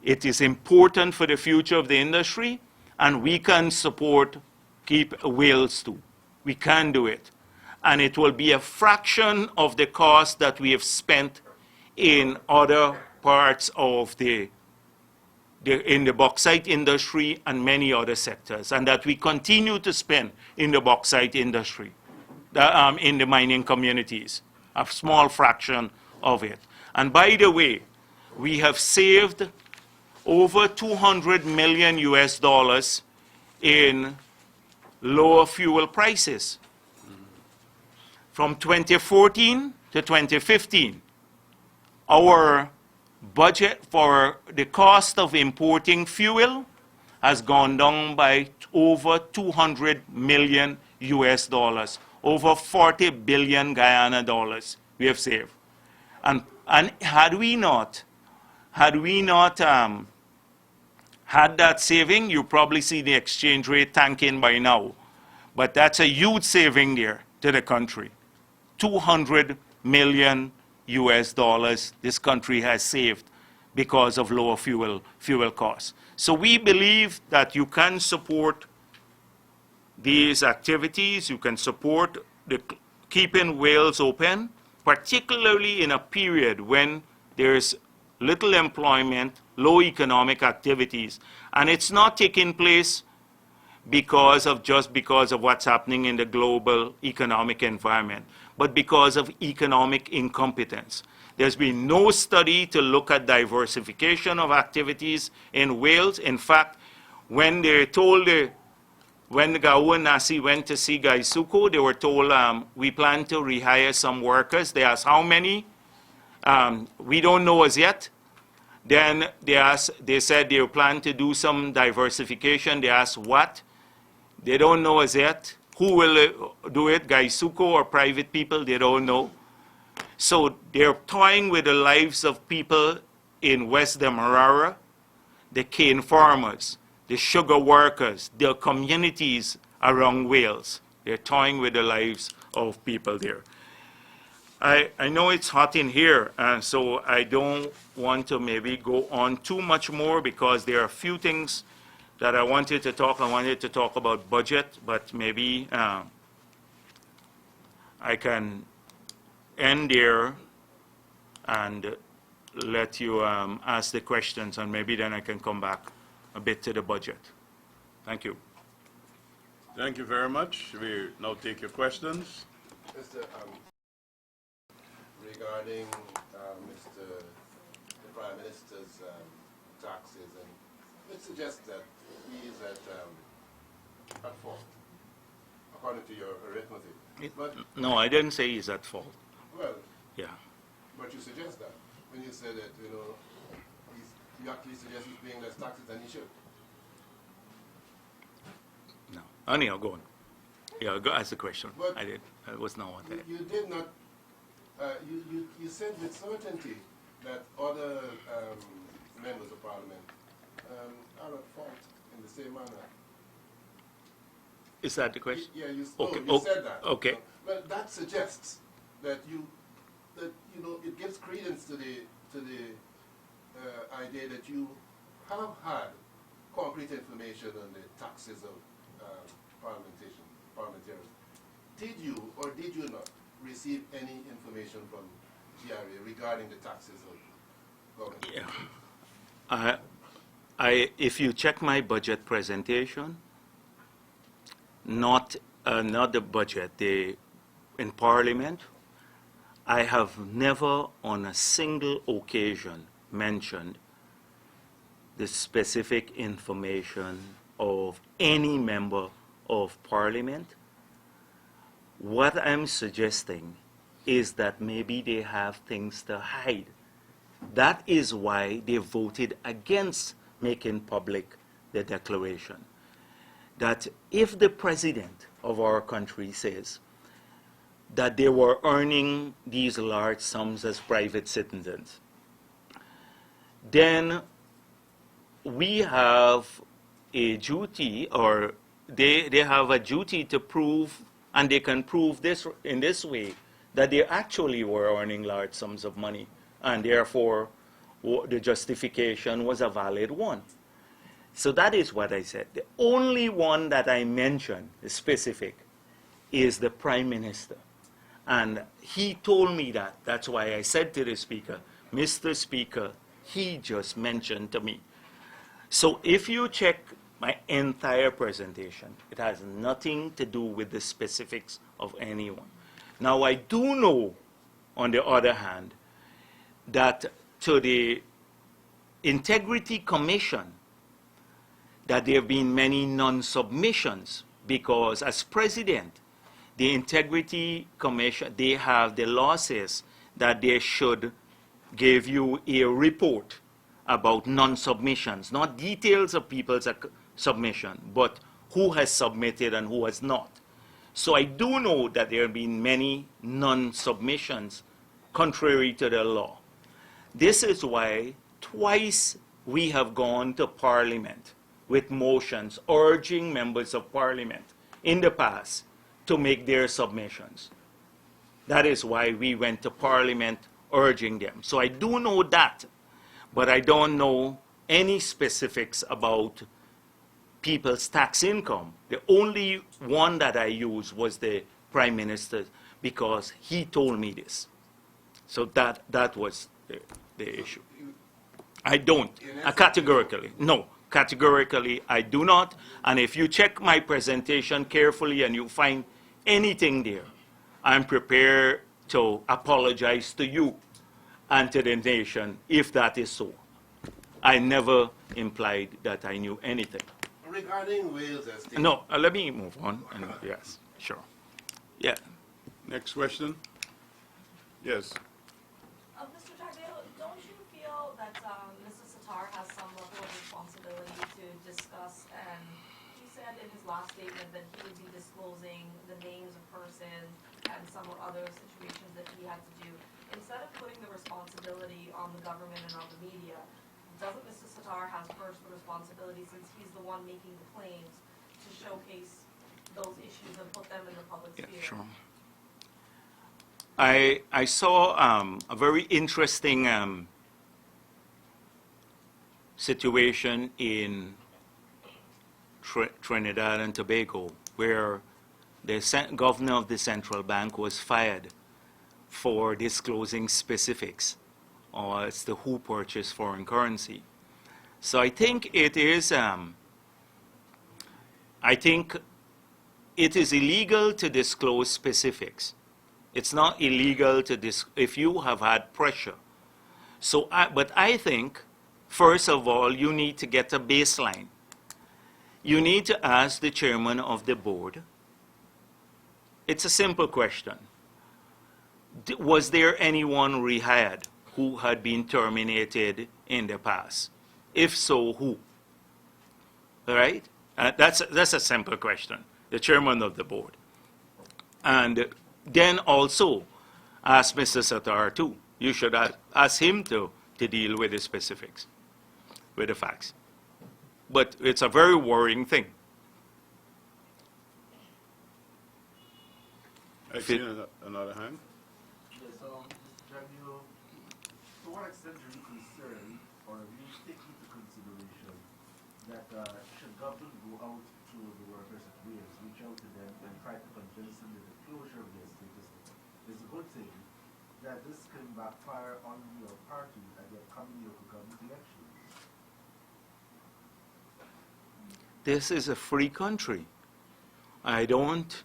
It is important for the future of the industry, and we can support keep whales too. We can do it. And it will be a fraction of the cost that we have spent in other parts of in the bauxite industry and many other sectors, and that we continue to spend in the bauxite industry, in the mining communities, a small fraction of it. And by the way, we have saved over $200 million US in lower fuel prices. From 2014 to 2015, our budget for the cost of importing fuel has gone down by over 200 million US dollars, over 40 billion Guyana dollars we have saved. And had we not had that saving, you probably see the exchange rate tanking by now. But that's a huge saving there to the country. 200 million US dollars this country has saved because of lower fuel costs. So we believe that you can support these activities, you can support the keeping whales open, particularly in a period when there's little employment, low economic activities, and it's not taking place because of what's happening in the global economic environment, but because of economic incompetence. There's been no study to look at diversification of activities in Wales. In fact, when they told when Gao and Nasi went to see Gaisuko, they were told, we plan to rehire some workers. They asked how many. We don't know as yet. Then they said they plan to do some diversification. They asked what? They don't know as yet. Who will do it, Gaisuko or private people? They don't know. So they're toying with the lives of people in West Demerara, the cane farmers, the sugar workers, the communities around Wales. They're toying with the lives of people there. I know it's hot in here, and so I don't want to maybe go on too much more because there are a few things that I wanted to talk. I wanted to talk about budget, but maybe I can end there and let you ask the questions, and maybe then I can come back a bit to the budget. Thank you. Thank you very much. We now take your questions. Mr. Regarding the Prime Minister's taxes, and it suggests that he is at fault, according to your arithmetic. But, no, I didn't say he's at fault. well, Yeah. but you suggest that when you say that, you actually suggest he's paying less taxes than he should. No. Anyhow, go on. Yeah, go ask the question. But I did. That was not what I did. You did not. You said with certainty that other members of Parliament are at fault in the same manner. Is that the question? Yeah, you Okay. said that. Okay. Well, that suggests that it gives credence to the idea that you have had complete information on the taxes of parliamentarians. Did you or did you not receive any information from GRA regarding the taxes of government? Yeah. If you check my budget presentation, not the budget, in Parliament, I have never on a single occasion mentioned the specific information of any member of Parliament. What I'm suggesting is that maybe they have things to hide. That is why they voted against making public the declaration. That if the president of our country says that they were earning these large sums as private citizens, then we have a duty, or they have a duty to prove, and they can prove this in this way, that they actually were earning large sums of money, and therefore the justification was a valid one. So that is what I said. The only one that I mentioned, specific, is the Prime Minister. And he told me that. That's why I said to the Speaker, Mr. Speaker, he just mentioned to me. So if you check my entire presentation, it has nothing to do with the specifics of anyone. Now, I do know, on the other hand, that to the Integrity Commission, that there have been many non-submissions, because as president, the Integrity Commission, they have the law says that they should give you a report about non-submissions, not details of people's submission, but who has submitted and who has not. So I do know that there have been many non-submissions contrary to the law. This is why twice we have gone to Parliament with motions urging members of Parliament in the past to make their submissions. That is why we went to Parliament urging them. So I do know that, but I don't know any specifics about people's tax income. The only one that I used was the Prime Minister because he told me this. So that was the issue. I don't. Categorically. No. Categorically, I do not. And if you check my presentation carefully and you find anything there, I'm prepared to apologize to you and to the nation if that is so. I never implied that I knew anything. Regarding Wales Estate. No, let me move on. And, yes, sure. Yeah. Next question? Yes. Mr. Jagdeo, don't you feel that Mr. Sattar has some level of responsibility to discuss, and he said in his last statement that he would be disclosing the names of persons and some other situations that he had to do. Instead of putting the responsibility on the government and on the media, doesn't Mr. Sattar have first the responsibility, since he's the one making the claims, to showcase those issues and put them in the public sphere? Yeah, sure. I saw a very interesting situation in Trinidad and Tobago, where the governor of the central bank was fired for disclosing specifics as to who purchased foreign currency. So I think it is illegal to disclose specifics. It's not illegal to if you have had pressure. So, but I think, first of all, you need to get a baseline. You need to ask the chairman of the board. It's a simple question. Was there anyone rehired who had been terminated in the past? If so, who? All right? That's a simple question. The chairman of the board. And then also ask Mr. Sattar too. You should ask him to deal with the specifics, with the facts. But it's a very worrying thing. I see another hand. Yes, Mr. Jagdeo, to what extent are you concerned, or do you take into consideration that should government go out to the workers at Wales, reach out to them and try to convince them that the closure of the estate is a good thing, that this can backfire on your party at the upcoming local government elections? This is a free country. I don't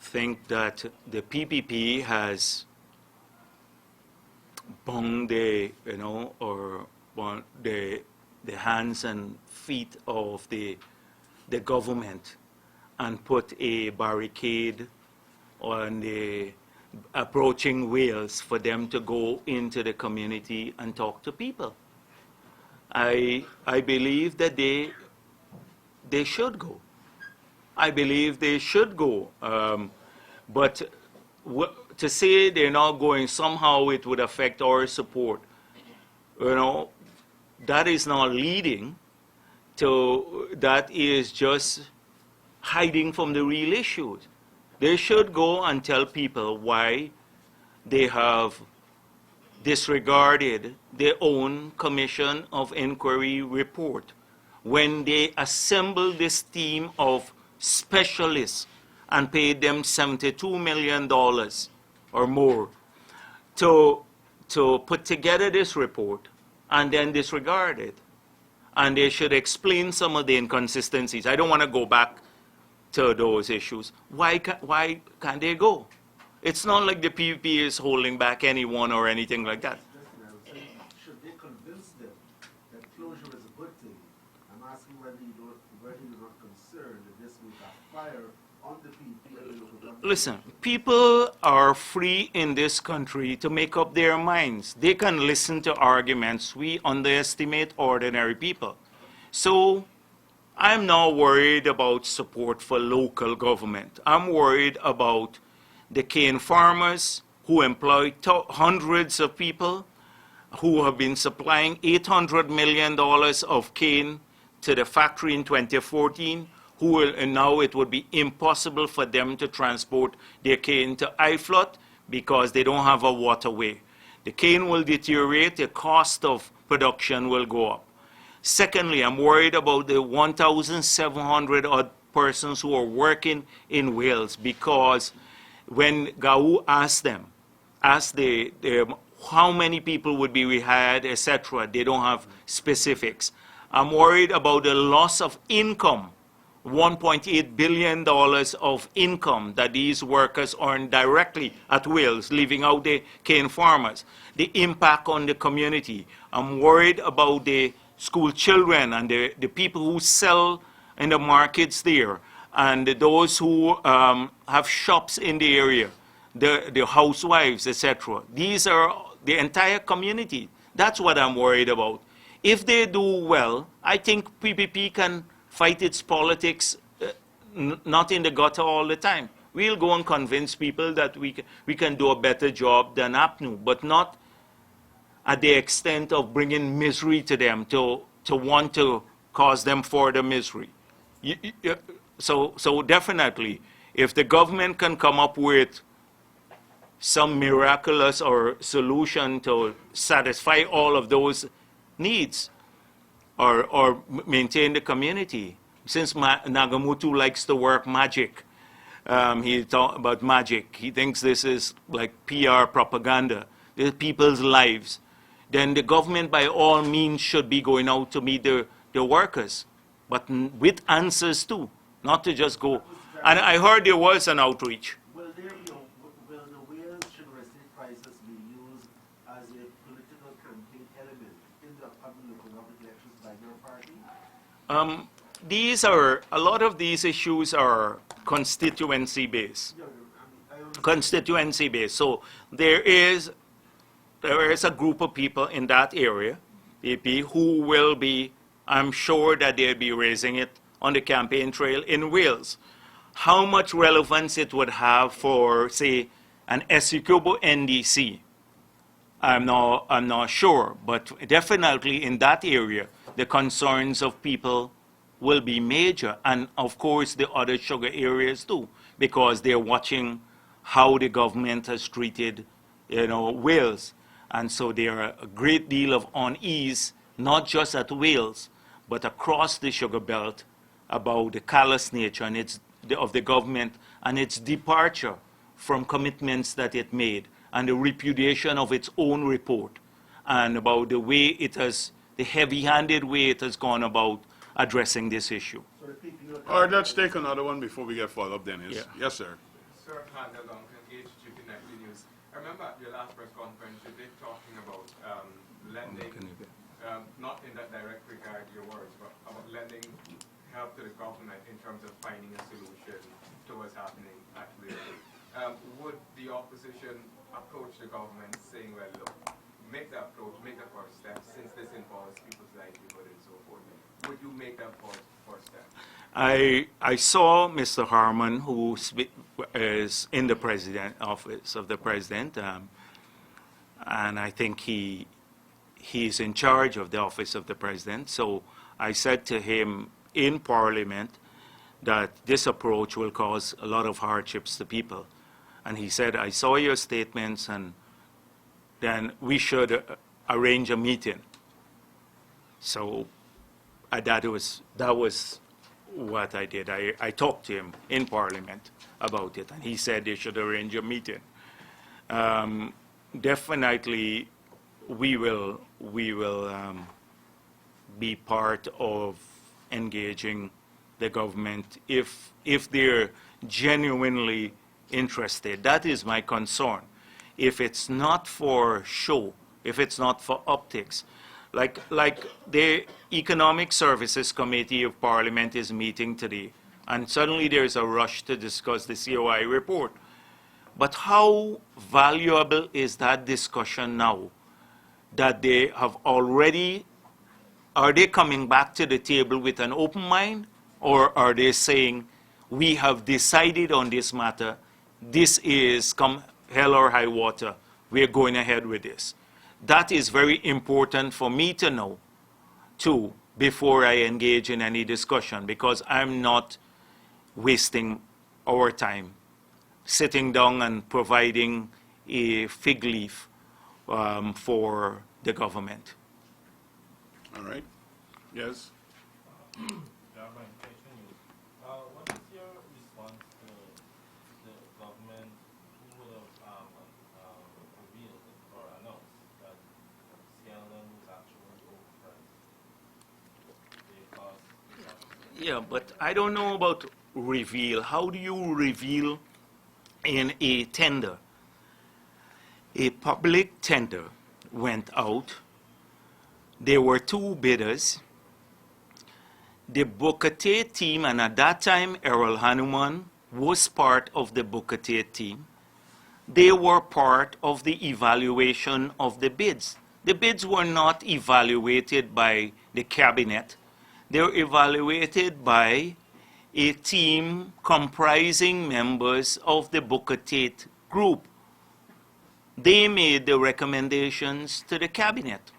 think that the PPP has bound the, or the hands and feet of the government and put a barricade on the approaching Wales for them to go into the community and talk to people. I believe that they should go. I believe they should go. But to say they're not going, somehow it would affect our support. That is not leading to, that is just hiding from the real issues. They should go and tell people why they have disregarded their own Commission of Inquiry report when they assembled this team of specialists and paid them $72 million or more to put together this report and then disregard it. And they should explain some of the inconsistencies. I don't want to go back to those issues. Why can't they go? It's not like the PPP is holding back anyone or anything like that. Should they convince them that closure is a good thing? I'm asking whether you're not concerned that this will backfire on the PPP and the local government. Listen, people are free in this country to make up their minds. They can listen to arguments. We underestimate ordinary people. So I'm now worried about support for local government. I'm worried about the cane farmers who employ hundreds of people, who have been supplying $800 million of cane to the factory in 2014, who will, and now it would be impossible for them to transport their cane to IFLOT because they don't have a waterway. The cane will deteriorate, the cost of production will go up. Secondly, I'm worried about the 1,700 odd persons who are working in Wales, because when GAU asked them, how many people would be rehired, etc., they don't have specifics. I'm worried about the loss of income, $1.8 billion of income that these workers earn directly at Wales, leaving out the cane farmers, the impact on the community. I'm worried about the school children and the people who sell in the markets there, and those who have shops in the area, the housewives, etc. These are the entire community. That's what I'm worried about. If they do well, I think PPP can fight its politics not in the gutter all the time. We'll go and convince people that we can do a better job than APNU, but not at the extent of bringing misery to them, to want to cause them further misery. So definitely, if the government can come up with some miraculous or solution to satisfy all of those needs or maintain the community, since Nagamutu likes to work magic, he talked about magic. He thinks this is like PR propaganda. They're people's lives. Then the government, by all means, should be going out to meet the workers, but with answers too, not to just go. And I heard there was an outreach. Will the Wales sugar estate crisis be used as a political campaign element in the upcoming local government elections by your party? A lot of these issues are constituency based. Constituency based. So there is a group of people in that area, AP, who will be, I'm sure that they'll be raising it on the campaign trail in Wales. How much relevance it would have for, say, an Essecubo NDC, I'm not sure, but definitely in that area, the concerns of people will be major, and of course the other sugar areas too, because they're watching how the government has treated, Wales. And so there are a great deal of unease, not just at Wales, but across the sugar belt, about the callous nature of the government and its departure from commitments that it made, and the repudiation of its own report, and about the way the heavy-handed way it has gone about addressing this issue. All right, let's take another one before we get followed up, Dennis. Yeah. Yes, sir. Sir Handel on HGP Nightly News. I remember at your last press conference, you did talking about lending, not in that direct regard your words, but about lending help to the government in terms of finding a solution to what's happening at Wales. Would the opposition approach the government saying, well, look, make the approach, make the first step, since this involves people's livelihood and so forth? Would you make that first step? I saw Mr. Harman, who is in the office of the president, and I think he's in charge of the office of the president. So I said to him in Parliament that this approach will cause a lot of hardships to people. And he said, I saw your statements, and then we should arrange a meeting. So that was what I did. I talked to him in Parliament about it, and he said they should arrange a meeting. Definitely, we will be part of engaging the government if they're genuinely interested. That is my concern. If it's not for show, if it's not for optics, like the Economic Services Committee of Parliament is meeting today, and suddenly there's a rush to discuss the COI report. But how valuable is that discussion now that they have already, are they coming back to the table with an open mind, Or are they saying, we have decided on this matter, this is come hell or high water, we're going ahead with this? That is very important for me to know, too, before I engage in any discussion, because I'm not wasting our time sitting down and providing a fig leaf for the government. All right. Yes? Yeah, my question is, what is your response to the government who would have revealed or announced that CLM was actually overpriced? Yeah, but I don't know about reveal. How do you reveal in a tender? A public tender went out. There were two bidders. The Bauxite team, and at that time, Errol Hanuman was part of the Bauxite team. They were part of the evaluation of the bids. The bids were not evaluated by the cabinet. They were evaluated by a team comprising members of the Bauxite group. They made the recommendations to the cabinet.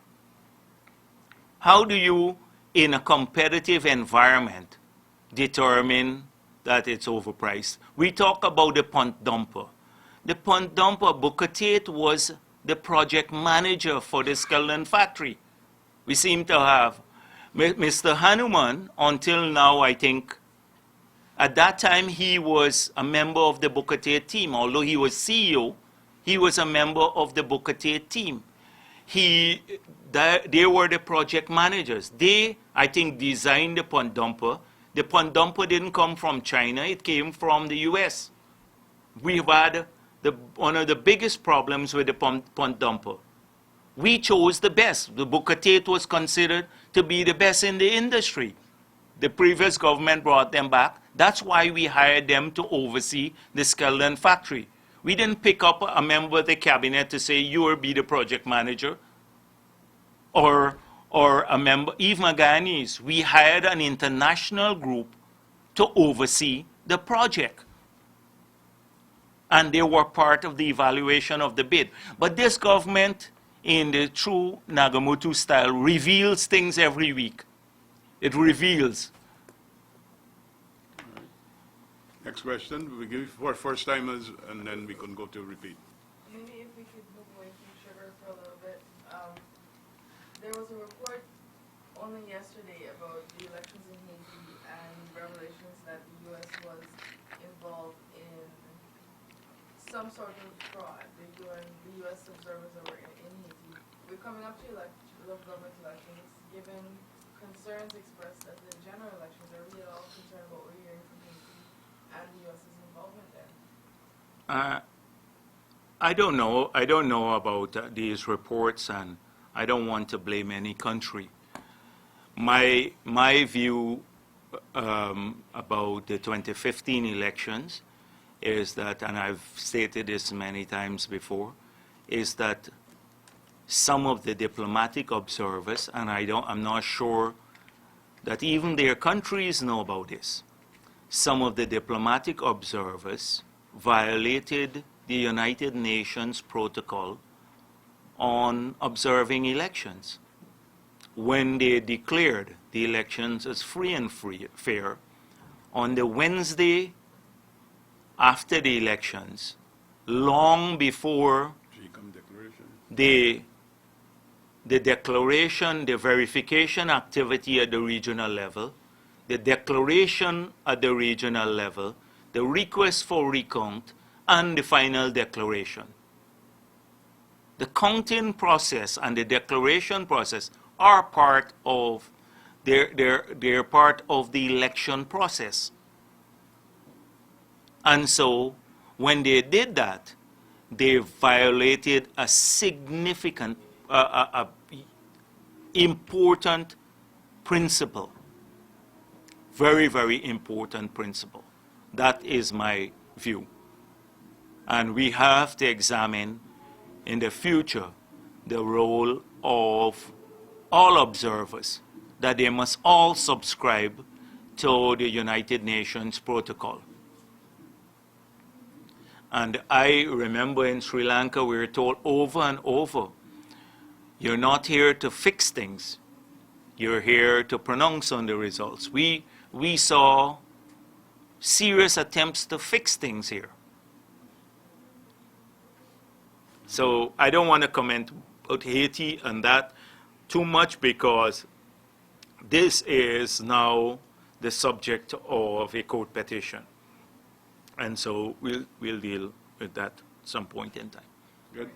How do you, in a competitive environment, determine that it's overpriced? We talk about the punt dumper. The punt dumper, Bauxite was the project manager for the Skelton factory. We seem to have Mr. Hanuman, until now, I think, at that time he was a member of the Bauxite team. Although he was CEO, he was a member of the Bauxite team. They were the project managers. They, I think, designed the punt dumper. The punt dumper didn't come from China, it came from the US. We've had one of the biggest problems with the punt dumper. We chose the best. The Bauxite was considered to be the best in the industry. The previous government brought them back. That's why we hired them to oversee the Skelton factory. We didn't pick up a member of the cabinet to say, you will be the project manager, or a member, even a Guyanese. We hired an international group to oversee the project. And they were part of the evaluation of the bid. But this government, in the true Nagamutu style, reveals things every week. It reveals. Next question. We give for first timers, and then we can go to repeat. Maybe if we could move away from sugar for a little bit. There was a report only yesterday about the elections in Haiti and revelations that the U.S. was involved in some sort of fraud. The U.S. observers that were in Haiti. We're coming up to local government elections, given concerns expressed that the general elections are really all concerned about what we're hearing from Haiti and the U.S.'s involvement there. I don't know. I don't know about these reports, and I don't want to blame any country. My view about the 2015 elections is that, and I've stated this many times before, is that some of the diplomatic observers, and I'm not sure that even their countries know about this, some of the diplomatic observers violated the United Nations protocol on observing elections. When they declared the elections as free and fair, on the Wednesday after the elections, long before the declaration, the verification activity at the regional level, the declaration at the regional level, the request for recount, and the final declaration. The counting process and the declaration process are part of they're part of the election process. And so when they did that, they violated a significant, important principle. Very, very important principle. That is my view. And we have to examine in the future the role of all observers, that they must all subscribe to the United Nations protocol. And I remember in Sri Lanka, we were told over and over, you're not here to fix things. You're here to pronounce on the results. We saw serious attempts to fix things here. So I don't want to comment about Haiti and that too much because this is now the subject of a court petition. And so we'll deal with that at some point in time. Good.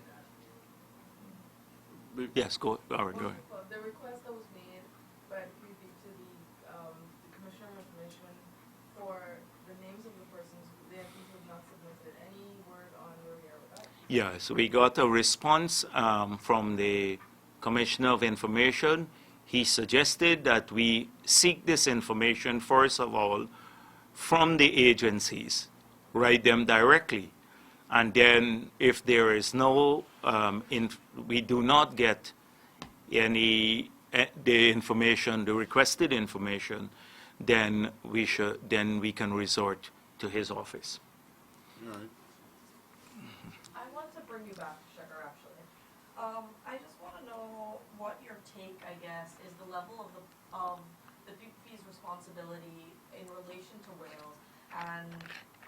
Yes, go ahead. The request that was made by the PVP to the Commissioner of Information for the names of the persons, the entities who have not submitted, any word on where we are with that? Yeah, so we got a response from the Commissioner of Information. He suggested that we seek this information, first of all, from the agencies, write them directly. And then if there is no, we do not get any, the information, the requested information, then we can resort to his office. All right. I want to bring you back, Sugar, actually. I just want to know what your take, I guess, is the level of the PPP's responsibility in relation to whales. And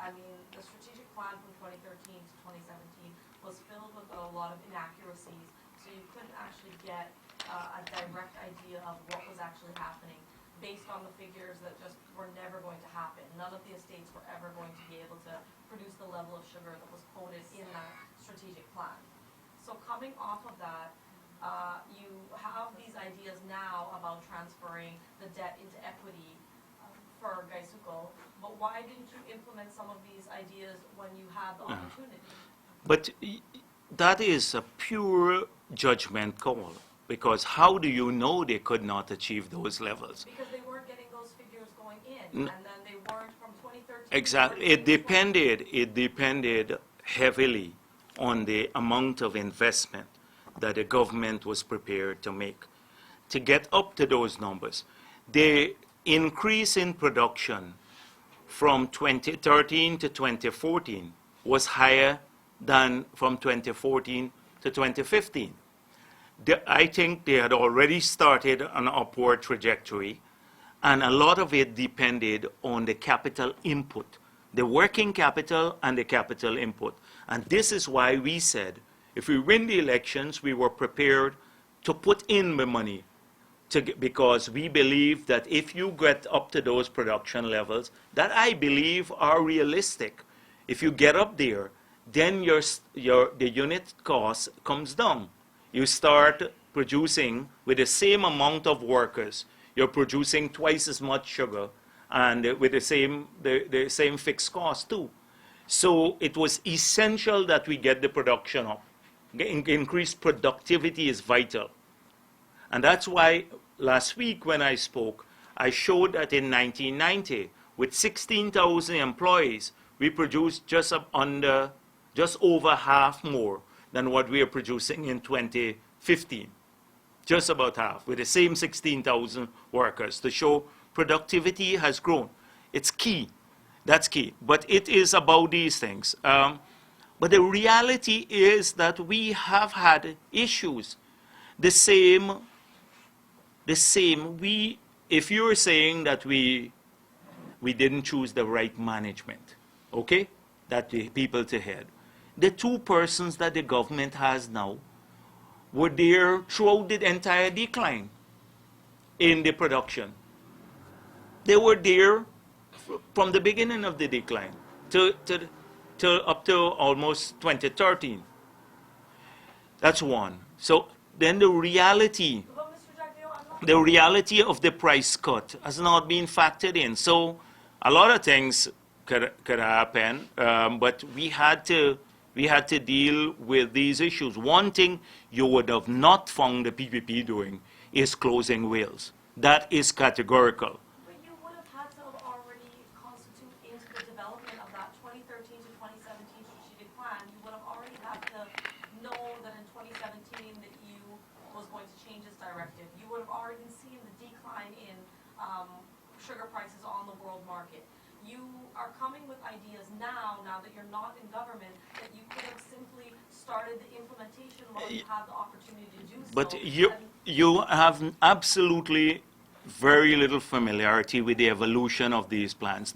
I mean, the strategic plan from 2013 to 2017 was filled with a lot of inaccuracies, so you couldn't actually get a direct idea of what was actually happening based on the figures that just were never going to happen. None of the estates were ever going to be able to produce the level of sugar that was quoted in that strategic plan. So coming off of that, you have these ideas now about transferring the debt into equity for Gaisuko, but why didn't you implement some of these ideas when you had the opportunity? But that is a pure judgment call, because how do you know they could not achieve those levels? Because they weren't getting those figures going in, and then they weren't from 2013. Exactly. It depended heavily on the amount of investment that the government was prepared to make to get up to those numbers. The increase in production from 2013 to 2014 was higher than from 2014 to 2015. I think they had already started an upward trajectory, and a lot of it depended on the capital input, the working capital and the capital input. And this is why we said, if we win the elections, we were prepared to put in the money because we believe that if you get up to those production levels that I believe are realistic, if you get up there, then the unit cost comes down. You start producing with the same amount of workers. You're producing twice as much sugar and with the same fixed cost too. So it was essential that we get the production up. Increased productivity is vital. And that's why last week when I spoke, I showed that in 1990, with 16,000 employees, we produced just over half more than what we are producing in 2015. Just about half, with the same 16,000 workers, to show productivity has grown. It's key. That's key. But it is about these things. But the reality is that we have had issues. If you're saying that we didn't choose the right management, okay, that the people to head, the two persons that the government has now were there throughout the entire decline in the production. They were there from the beginning of the decline up to almost 2013. That's one. So then the reality of the price cut has not been factored in. So a lot of things could happen, but we had to deal with these issues. One thing you would have not found the PPP doing is closing whales. That is categorical. But you would have had to have already constitute into the development of that 2013 to 2017 strategic plan. You would have already had to know that in 2017 that you was going to change this directive. You would have already seen the decline in sugar prices on the world market. You are coming with ideas now that you're not in government, that you could have simply started the implementation while you had the opportunity to do so. But and- you have absolutely very little familiarity with the evolution of these plans.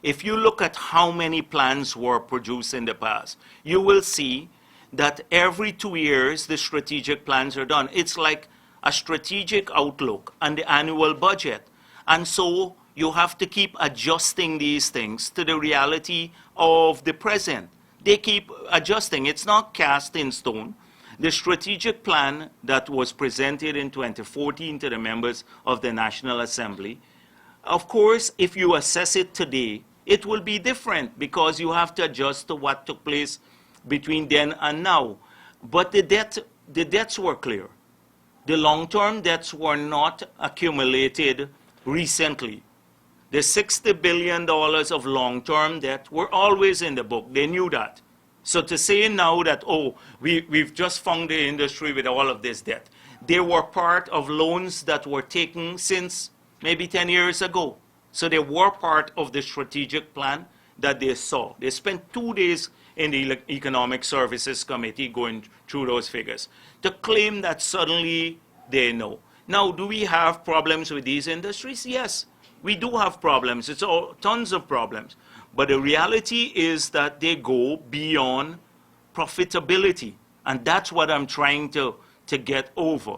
If you look at how many plans were produced in the past, you will see that every 2 years the strategic plans are done. It's like a strategic outlook and the annual budget. And so you have to keep adjusting these things to the reality of the present. They keep adjusting. It's not cast in stone. The strategic plan that was presented in 2014 to the members of the National Assembly, of course, if you assess it today, it will be different because you have to adjust to what took place between then and now. But the debts were clear. The long-term debts were not accumulated recently. The $60 billion of long-term debt were always in the book. They knew that. So to say now that, oh, we've just found the industry with all of this debt, they were part of loans that were taken since maybe 10 years ago. So they were part of the strategic plan that they saw. They spent 2 days in the Economic Services Committee going through those figures to claim that suddenly they know. Now, do we have problems with these industries? Yes, we do have problems. It's all tons of problems. But the reality is that they go beyond profitability. And that's what I'm trying to get over.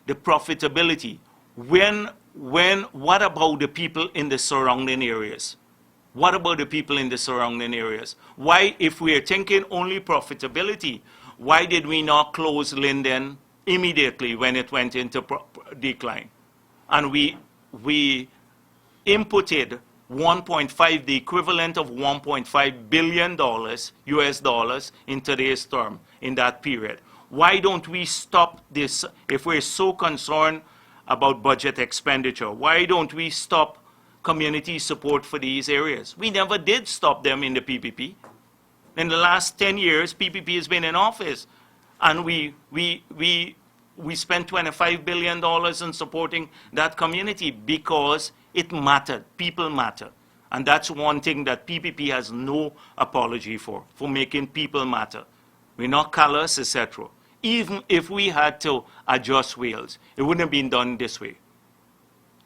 The profitability. What about the people in the surrounding areas? What about the people in the surrounding areas? Why, if we are thinking only profitability, why did we not close Linden immediately when it went into decline? And we inputted 1.5, the equivalent of $1.5 billion US dollars in today's term in that period. Why don't we stop this if we're so concerned about budget expenditure? Why don't we stop community support for these areas? We never did stop them in the PPP. In the last 10 years, PPP has been in office, and we spent $25 billion in supporting that community because it mattered. People matter. And that's one thing that PPP has no apology for making people matter. We're not callous, etc. Even if we had to adjust wheels, it wouldn't have been done this way.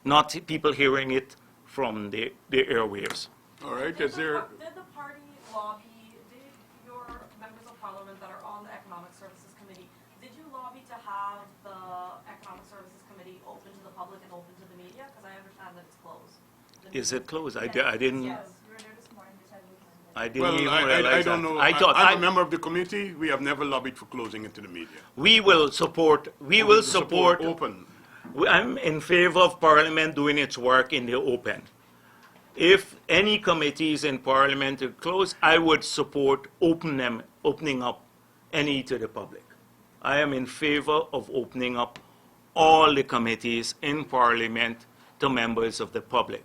Not people hearing it from the airwaves. All right, Did is there, the party lobby, did your members of parliament that are on the Economic Services Committee, did you lobby to have the Economic Services Committee open to the public and open to the media? Because I understand that it's closed. Is it closed? I didn't. Yes. I didn't well, even I realize don't that. know. I thought I'm a member of the committee. We have never lobbied for closing it to the media. we will support. We will support. Open. I'm in favor of Parliament doing its work in the open. If any committees in Parliament are closed, I would support opening up any to the public. I am in favor of opening up all the committees in Parliament to members of the public.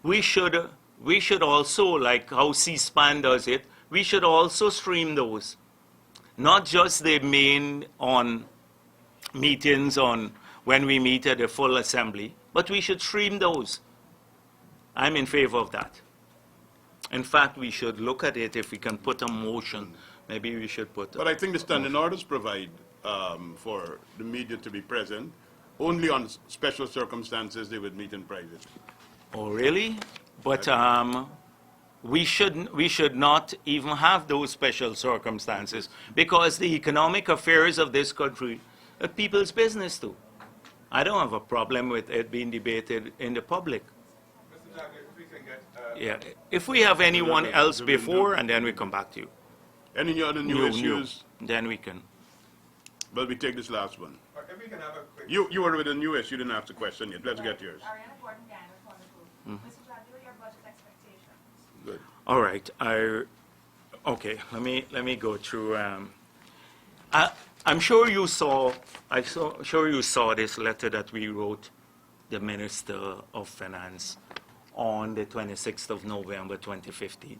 We should also, like how C-SPAN does it, we should also stream those. Not just the main on meetings on when we meet at the full assembly, but we should stream those. I'm in favor of that. In fact, we should look at it if we can put a motion. Maybe we should put. But I think the standing orders provide for the media to be present. Only on special circumstances they would meet in private. Oh, really? But we should not even have those special circumstances because the economic affairs of this country are people's business too. I don't have a problem with it being debated in the public. Mr. Jagdeo, if we can get, Yeah. If we have anyone else before, and then we come back to you. Any other new issues? Then we can. Well, we take this last one. or if we can have a quick. You were with a new issue. You didn't ask the question yet. Let's get yours. Ariana Gordon, Guyana, Wonderful. Mr. Jagdeo, your budget expectations. Good. All right. Okay. Let me go through. I'm sure you saw. Sure you saw this letter that we wrote the Minister of Finance on the 26th of November 2015.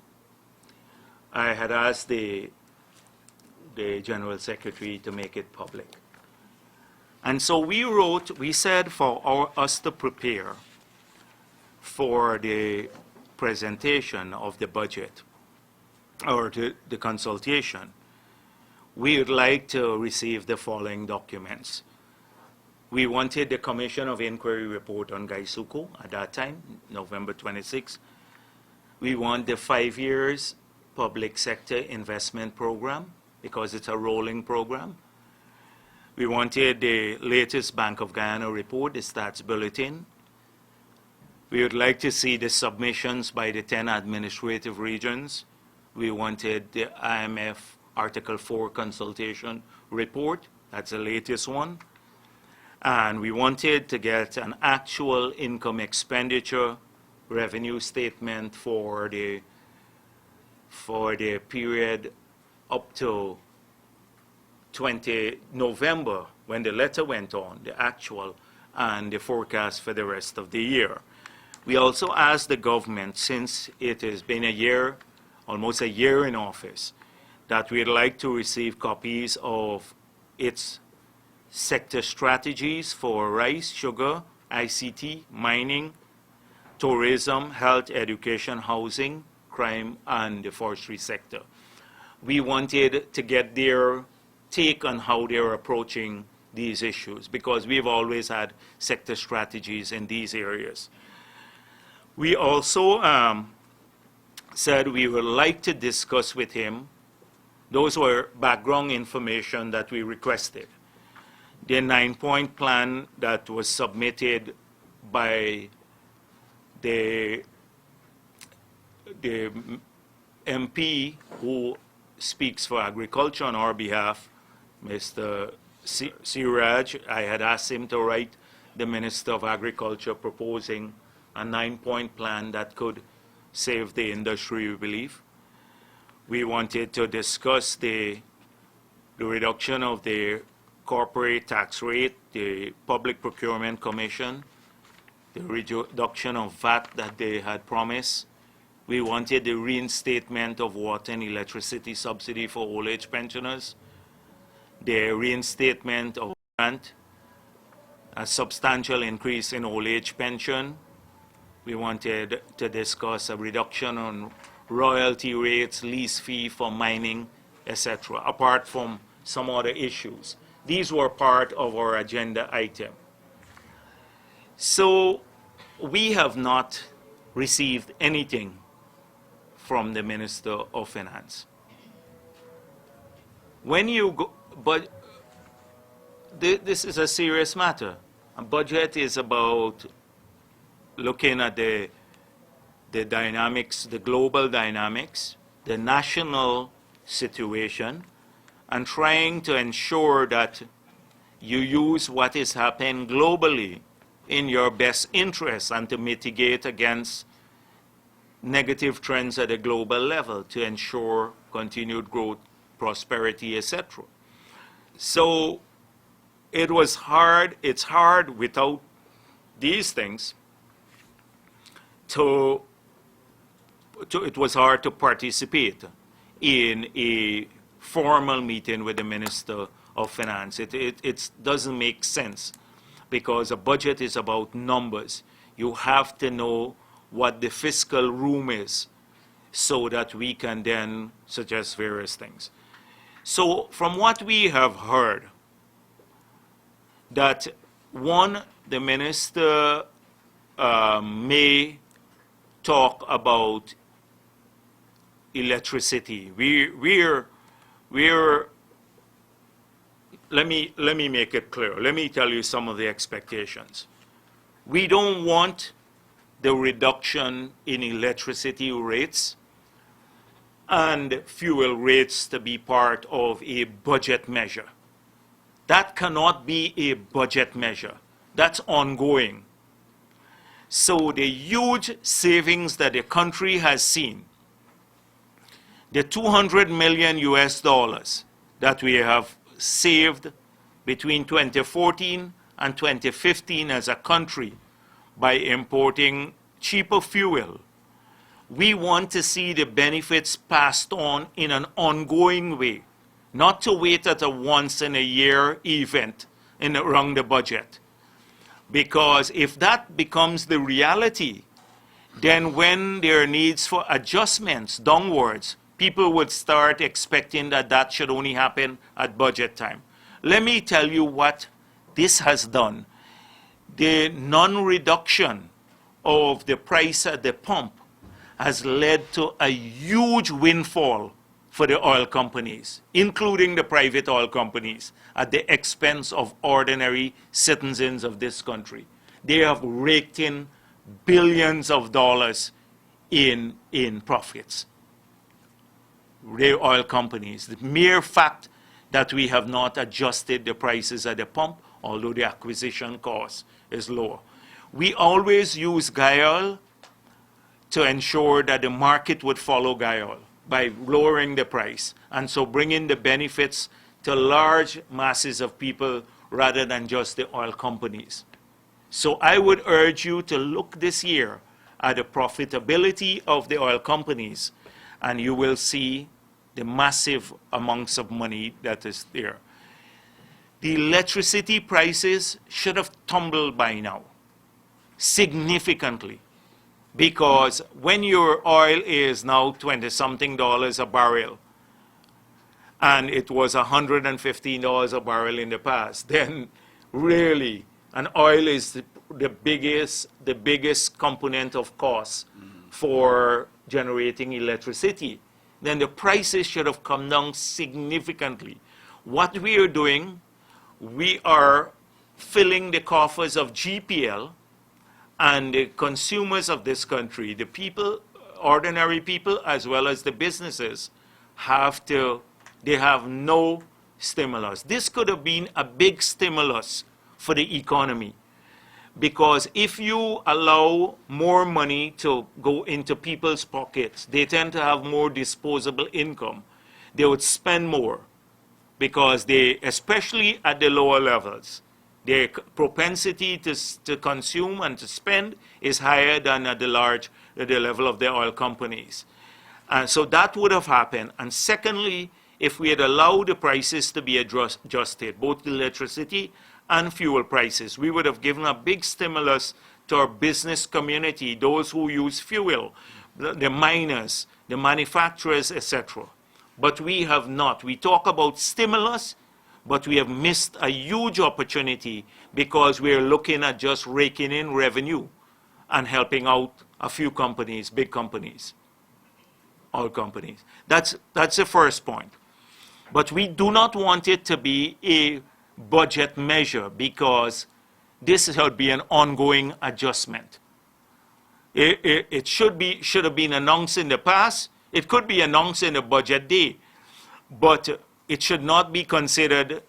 I had asked the General Secretary to make it public. And so we said for us to prepare for the presentation of the budget or the consultation, we would like to receive the following documents. We wanted the Commission of Inquiry report on Gaisuku at that time, November 26. We want the 5 years public sector investment program because it's a rolling program. We wanted the latest Bank of Guyana report, the stats bulletin. We would like to see the submissions by the 10 administrative regions. We wanted the IMF Article 4 consultation report. That's the latest one. And we wanted to get an actual income expenditure revenue statement for the period up to 20 November, when the letter went on, the actual and the forecast for the rest of the year. We also asked the government, since it has been a year, almost a year in office, that we'd like to receive copies of its sector strategies for rice, sugar, ICT, mining, tourism, health, education, housing, crime, and the forestry sector. We wanted to get their take on how they're approaching these issues, because we've always had sector strategies in these areas. We also said we would like to discuss with him, those were background information that we requested. The 9-point plan that was submitted by the MP who speaks for agriculture on our behalf, Mr. Siraj. I had asked him to write the Minister of Agriculture proposing a 9-point plan that could save the industry, we believe. We wanted to discuss the reduction of the corporate tax rate, the Public Procurement Commission, the reduction of VAT that they had promised. We wanted the reinstatement of water and electricity subsidy for old age pensioners, the reinstatement of grant, a substantial increase in old age pension. We wanted to discuss a reduction on royalty rates, lease fee for mining, etc., apart from some other issues. These were part of our agenda item. So we have not received anything from the Minister of Finance. When you go, but this is a serious matter. A budget is about looking at the dynamics, the global dynamics, the national situation, and trying to ensure that you use what is happening globally in your best interest and to mitigate against negative trends at a global level to ensure continued growth, prosperity, etc. So it was hard, it's hard without these things it was hard to participate in a formal meeting with the Minister of Finance. It doesn't make sense because a budget is about numbers. You have to know what the fiscal room is so that we can then suggest various things. So from what we have heard, that one, the minister may talk about electricity. Let me make it clear. Let me tell you some of the expectations. We don't want the reduction in electricity rates and fuel rates to be part of a budget measure. That cannot be a budget measure. That's ongoing. So the huge savings that the country has seen, the $200 million that we have saved between 2014 and 2015 as a country by importing cheaper fuel, we want to see the benefits passed on in an ongoing way, not to wait at a once-in-a-year event around the budget. Because if that becomes the reality, then when there are needs for adjustments downwards, people would start expecting that that should only happen at budget time. Let me tell you what this has done. The non-reduction of the price at the pump has led to a huge windfall for the oil companies, including the private oil companies, at the expense of ordinary citizens of this country. They have raked in billions of dollars in profits. The oil companies. The mere fact that we have not adjusted the prices at the pump, although the acquisition cost is lower. We always use guile to ensure that the market would follow guile by lowering the price, and so bringing the benefits to large masses of people rather than just the oil companies. So I would urge you to look this year at the profitability of the oil companies, and you will see the massive amounts of money that is there. The electricity prices should have tumbled by now, significantly, because when your oil is now $20-something a barrel, and it was $115 a barrel in the past, then really, and oil is the biggest component of cost for generating electricity, then the prices should have come down significantly. What we are doing, we are filling the coffers of GPL, and the consumers of this country, the people, ordinary people, as well as the businesses, they have no stimulus. This could have been a big stimulus for the economy, because if you allow more money to go into people's pockets, they tend to have more disposable income. They would spend more, because they, especially at the lower levels, their propensity to consume and to spend is higher than at the level of the oil companies. And so that would have happened. And secondly, if we had allowed the prices to be adjusted, both electricity and fuel prices, we would have given a big stimulus to our business community, those who use fuel, the miners, the manufacturers, etc. But we have not. We talk about stimulus, but we have missed a huge opportunity because we're looking at just raking in revenue and helping out a few companies, big companies, oil companies. That's the first point. But we do not want it to be a budget measure, because this should be an ongoing adjustment. It should have been announced in the past. It could be announced in the budget day, but it should not be considered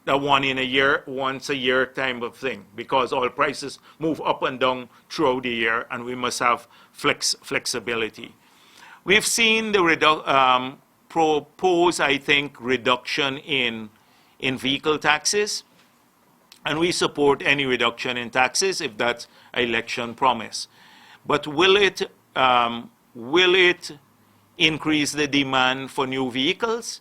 a once a year type of thing, because oil prices move up and down throughout the year, and we must have flexibility. We've seen the proposed, I think, reduction in vehicle taxes, and we support any reduction in taxes if that's an election promise. But will it increase the demand for new vehicles?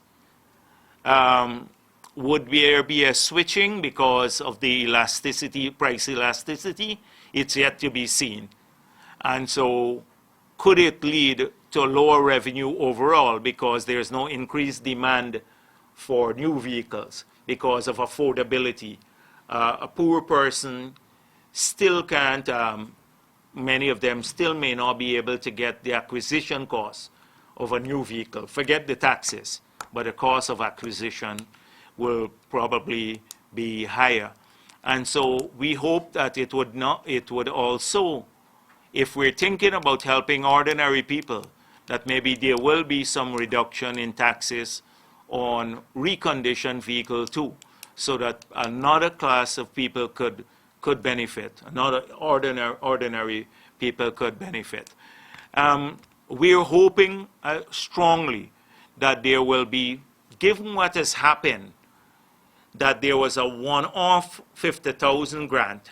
Would there be a switching because of the elasticity, price elasticity? It's yet to be seen. And so could it lead to lower revenue overall because there's no increased demand for new vehicles because of affordability? A poor person still can't, many of them still may not be able to get the acquisition cost of a new vehicle. Forget the taxes, but the cost of acquisition will probably be higher. And so we hope that it would also, if we're thinking about helping ordinary people, that maybe there will be some reduction in taxes on reconditioned vehicle too, so that another class of people could benefit, another ordinary people could benefit. We're hoping strongly that there will be, given what has happened, that there was a one-off 50,000 grant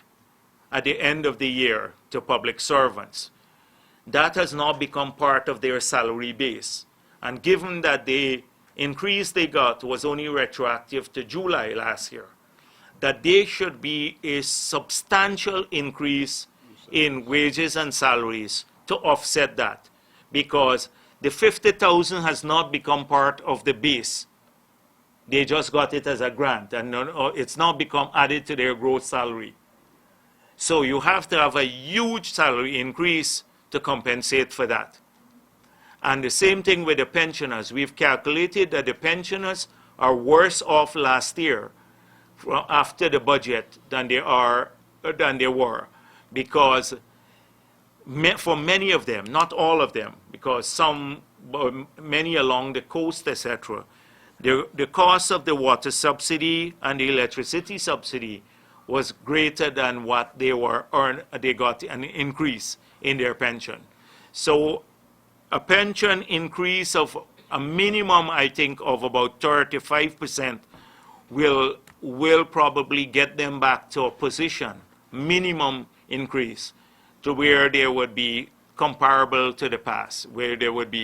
at the end of the year to public servants. That has now become part of their salary base. And given that the increase they got was only retroactive to July last year, that there should be a substantial increase in wages and salaries to offset that, because the 50,000 has not become part of the base. They just got it as a grant, and it's now become added to their gross salary. So you have to have a huge salary increase to compensate for that. And the same thing with the pensioners. We've calculated that the pensioners are worse off last year after the budget than they were, because for many of them, not all of them, because many along the coast, etc., the cost of the water subsidy and the electricity subsidy was greater than what they got an increase in their pension. So a pension increase of a minimum, I think, of about 35% will probably get them back to a position, minimum increase, to where they would be comparable to the past, where they wouldn't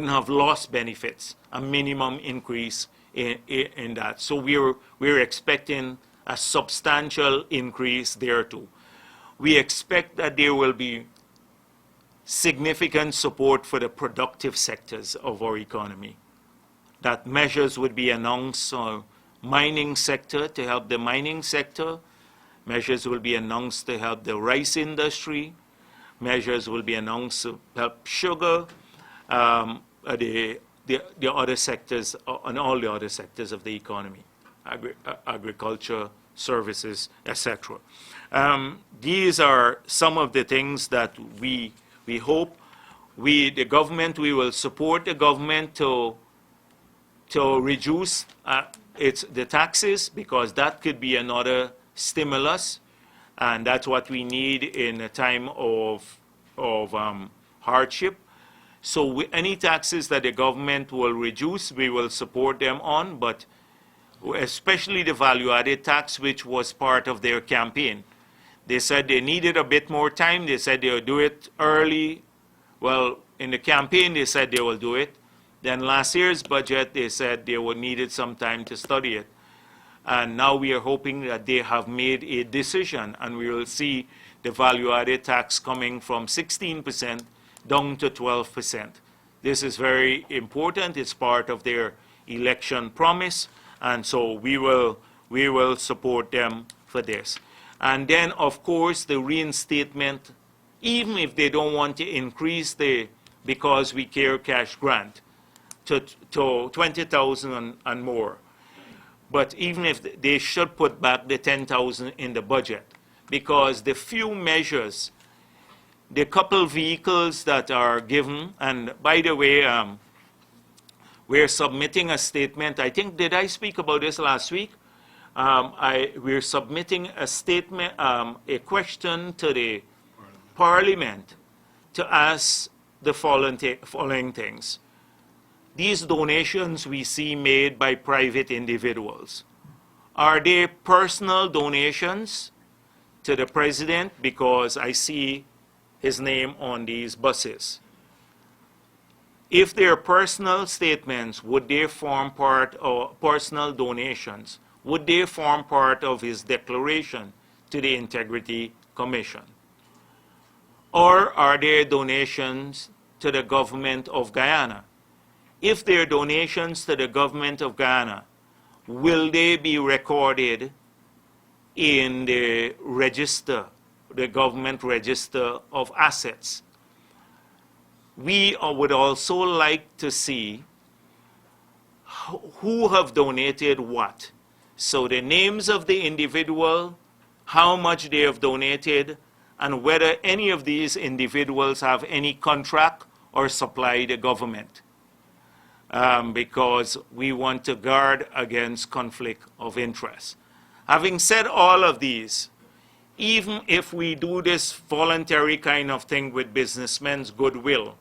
have lost benefits, a minimum increase in that. So we're expecting a substantial increase there too. We expect that there will be significant support for the productive sectors of our economy. That measures would be announced on mining sector to help the mining sector. Measures will be announced to help the rice industry. Measures will be announced to help sugar, the other sectors, and all the other sectors of the economy, agriculture, services, etc. These are some of the things that we hope. The government, we will support the government to reduce the taxes, because that could be another stimulus, and that's what we need in a time of hardship. So any taxes that the government will reduce, we will support them on, but especially the value-added tax, which was part of their campaign. They said they needed a bit more time. They said they would do it early. Well, in the campaign, they said they will do it. Then last year's budget, they said they would needed some time to study it. And now we are hoping that they have made a decision, and we will see the value-added tax coming from 16% down to 12%. This is very important. It's part of their election promise, and so we will support them for this. And then, of course, the reinstatement, even if they don't want to increase the Because We Care cash grant to 20,000 and more. But even if they should put back the 10,000 in the budget, because the few measures, the couple vehicles that are given, and by the way, we're submitting a statement. I think, did I speak about this last week? We're submitting a statement, a question to the Parliament to ask the following things. These donations we see made by private individuals, are they personal donations to the President? Because I see his name on these buses. If they're personal statements, would they form part of personal donations? Would they form part of his declaration to the Integrity Commission? Or are they donations to the government of Guyana? If they're donations to the government of Guyana, will they be recorded in the register, the government register of assets? We would also like to see who have donated what. So the names of the individual, how much they have donated, and whether any of these individuals have any contract or supply the government. Because we want to guard against conflict of interest. Having said all of these, even if we do this voluntary kind of thing with businessmen's goodwill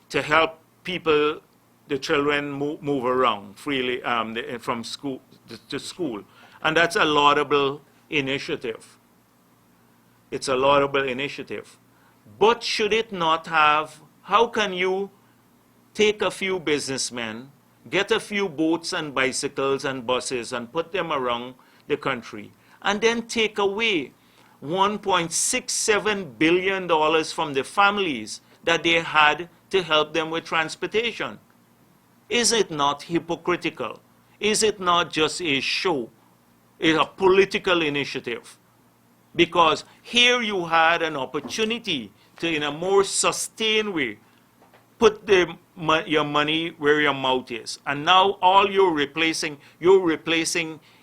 to help people, the children move around freely from school to school, and that's a laudable initiative. It's a laudable initiative. But should it not have, how can you take a few businessmen, get a few boats and bicycles and buses and put them around the country, and then take away $1.67 billion from the families that they had to help them with transportation. Is it not hypocritical? Is it not just a show? It's a political initiative. Because here you had an opportunity to, in a more sustained way, put your money where your mouth is. And now all you're replacing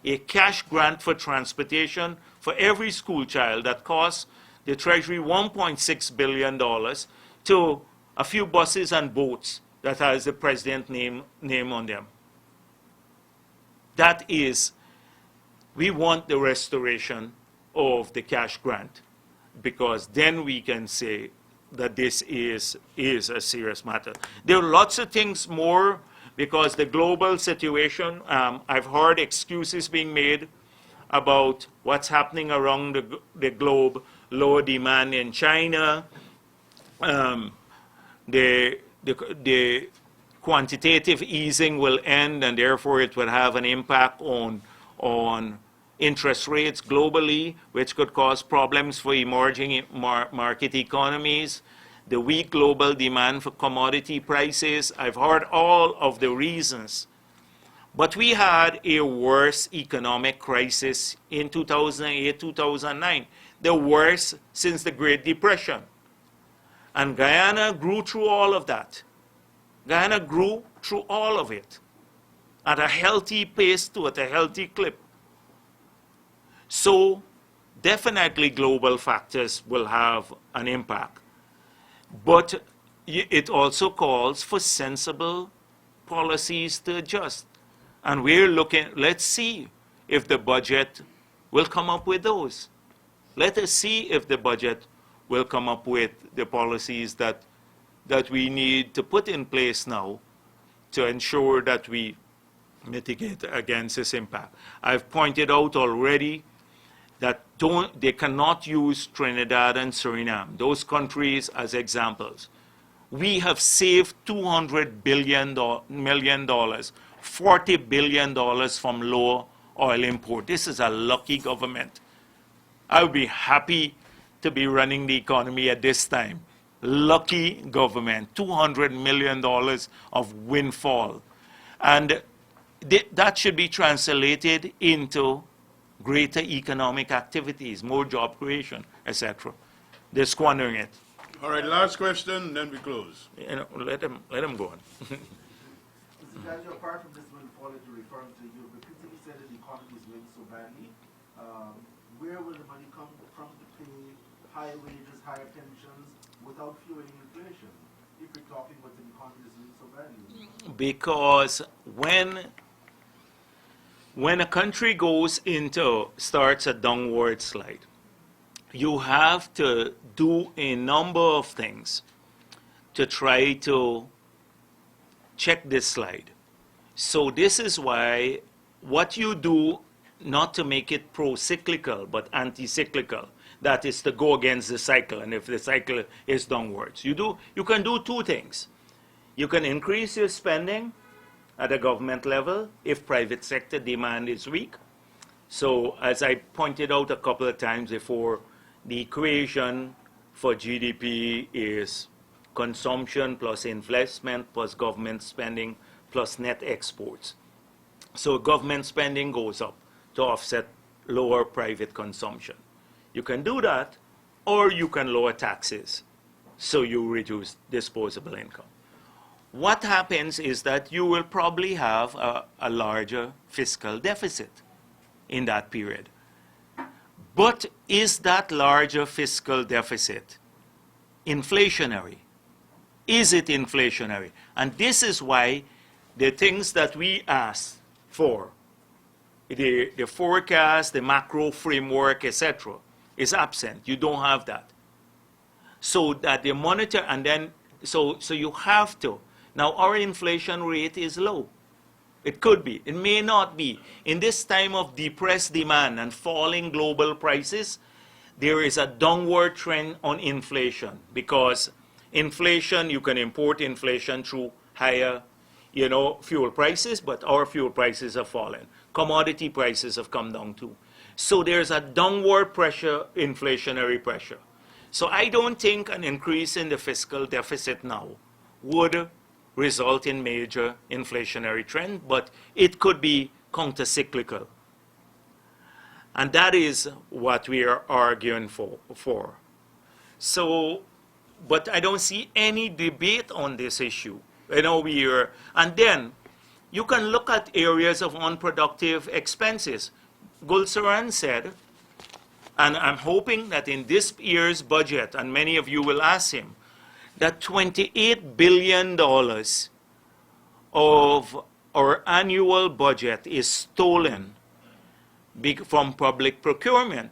a cash grant for transportation for every school child that costs the Treasury $1.6 billion to a few buses and boats that has the president's name on them. That is, we want the restoration of the cash grant, because then we can say that this is a serious matter. There are lots of things more, because the global situation, I've heard excuses being made about what's happening around the globe, lower demand in China, the quantitative easing will end, and therefore it will have an impact on interest rates globally, which could cause problems for emerging market economies, the weak global demand for commodity prices. I've heard all of the reasons. But we had a worse economic crisis in 2008, 2009, the worst since the Great Depression. And Guyana grew through all of that. Guyana grew through all of it at a healthy pace, at a healthy clip. So definitely global factors will have an impact. But it also calls for sensible policies to adjust. And we're looking, let's see if the budget will come up with those. Let us see if the budget will come up with the policies that we need to put in place now to ensure that we mitigate against this impact. I've pointed out already that they cannot use Trinidad and Suriname, those countries, as examples. We have saved $200 million, $40 billion from low oil import. This is a lucky government. I would be happy to be running the economy at this time. Lucky government, $200 million of windfall. And that should be translated into greater economic activities, more job creation, etc. They're squandering it. All right, last question, then we close. You know, let them go on. Mr. Jagdeo, apart from this windfall that you're referring to, you repeatedly said that the economy is doing so badly. Where will the money come from to pay high wages, higher pensions, without fueling inflation, if you're talking about the economy is doing so badly? Because when a country starts a downward slide, you have to do a number of things to try to check this slide. So this is why what you do, not to make it pro-cyclical, but anti-cyclical, that is to go against the cycle, and if the cycle is downwards. You can do two things. You can increase your spending at a government level if private sector demand is weak. So as I pointed out a couple of times before, the equation for GDP is consumption plus investment plus government spending plus net exports. So government spending goes up to offset lower private consumption. You can do that, or you can lower taxes, so you reduce disposable income. What happens is that you will probably have a larger fiscal deficit in that period. But is that larger fiscal deficit inflationary? Is it inflationary? And this is why the things that we ask for, the forecast, the macro framework, etc., is absent. You don't have that. So that the monitor, and then, so you have to. Now, our inflation rate is low. It could be. It may not be. In this time of depressed demand and falling global prices, there is a downward trend on inflation, because inflation, you can import inflation through higher, fuel prices, but our fuel prices have fallen. Commodity prices have come down too. So there's a downward pressure, inflationary pressure. So I don't think an increase in the fiscal deficit now would result in major inflationary trend, but it could be countercyclical. And that is what we are arguing for. So, but I don't see any debate on this issue. You know, and then you can look at areas of unproductive expenses. Gulsaran said, and I'm hoping that in this year's budget, and many of you will ask him, that $28 billion of our annual budget is stolen from public procurement.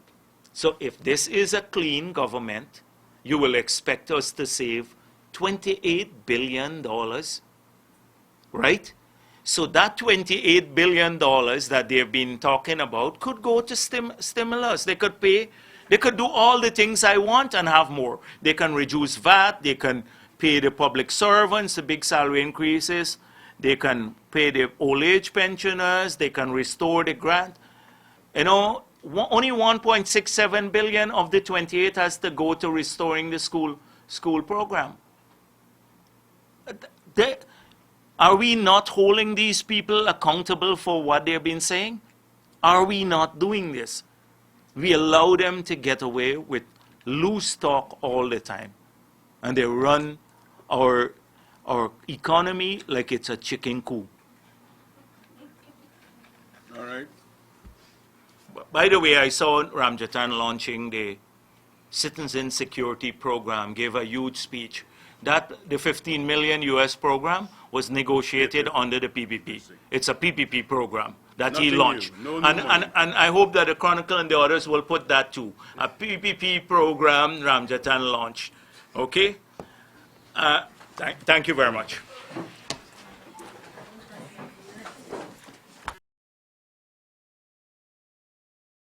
So if this is a clean government, you will expect us to save $28 billion, right? So that $28 billion that they've been talking about could go to stimulus. They could do all the things I want and have more. They can reduce VAT, they can pay the public servants the big salary increases, they can pay the old age pensioners, they can restore the grant. You know, only 1.67 billion of the 28 has to go to restoring the school program. Are we not holding these people accountable for what they've been saying? Are we not doing this? We allow them to get away with loose talk all the time. And they run our economy like it's a chicken coop. All right. By the way, I saw Ramjatan launching the Citizen Security Program, gave a huge speech. That the 15 million US program was negotiated under the PPP. It's a PPP program that he Nothing launched. new. No new money. And I hope that the Chronicle and the others will put that too. A PPP program Ramjatan launched. Okay? Thank you very much.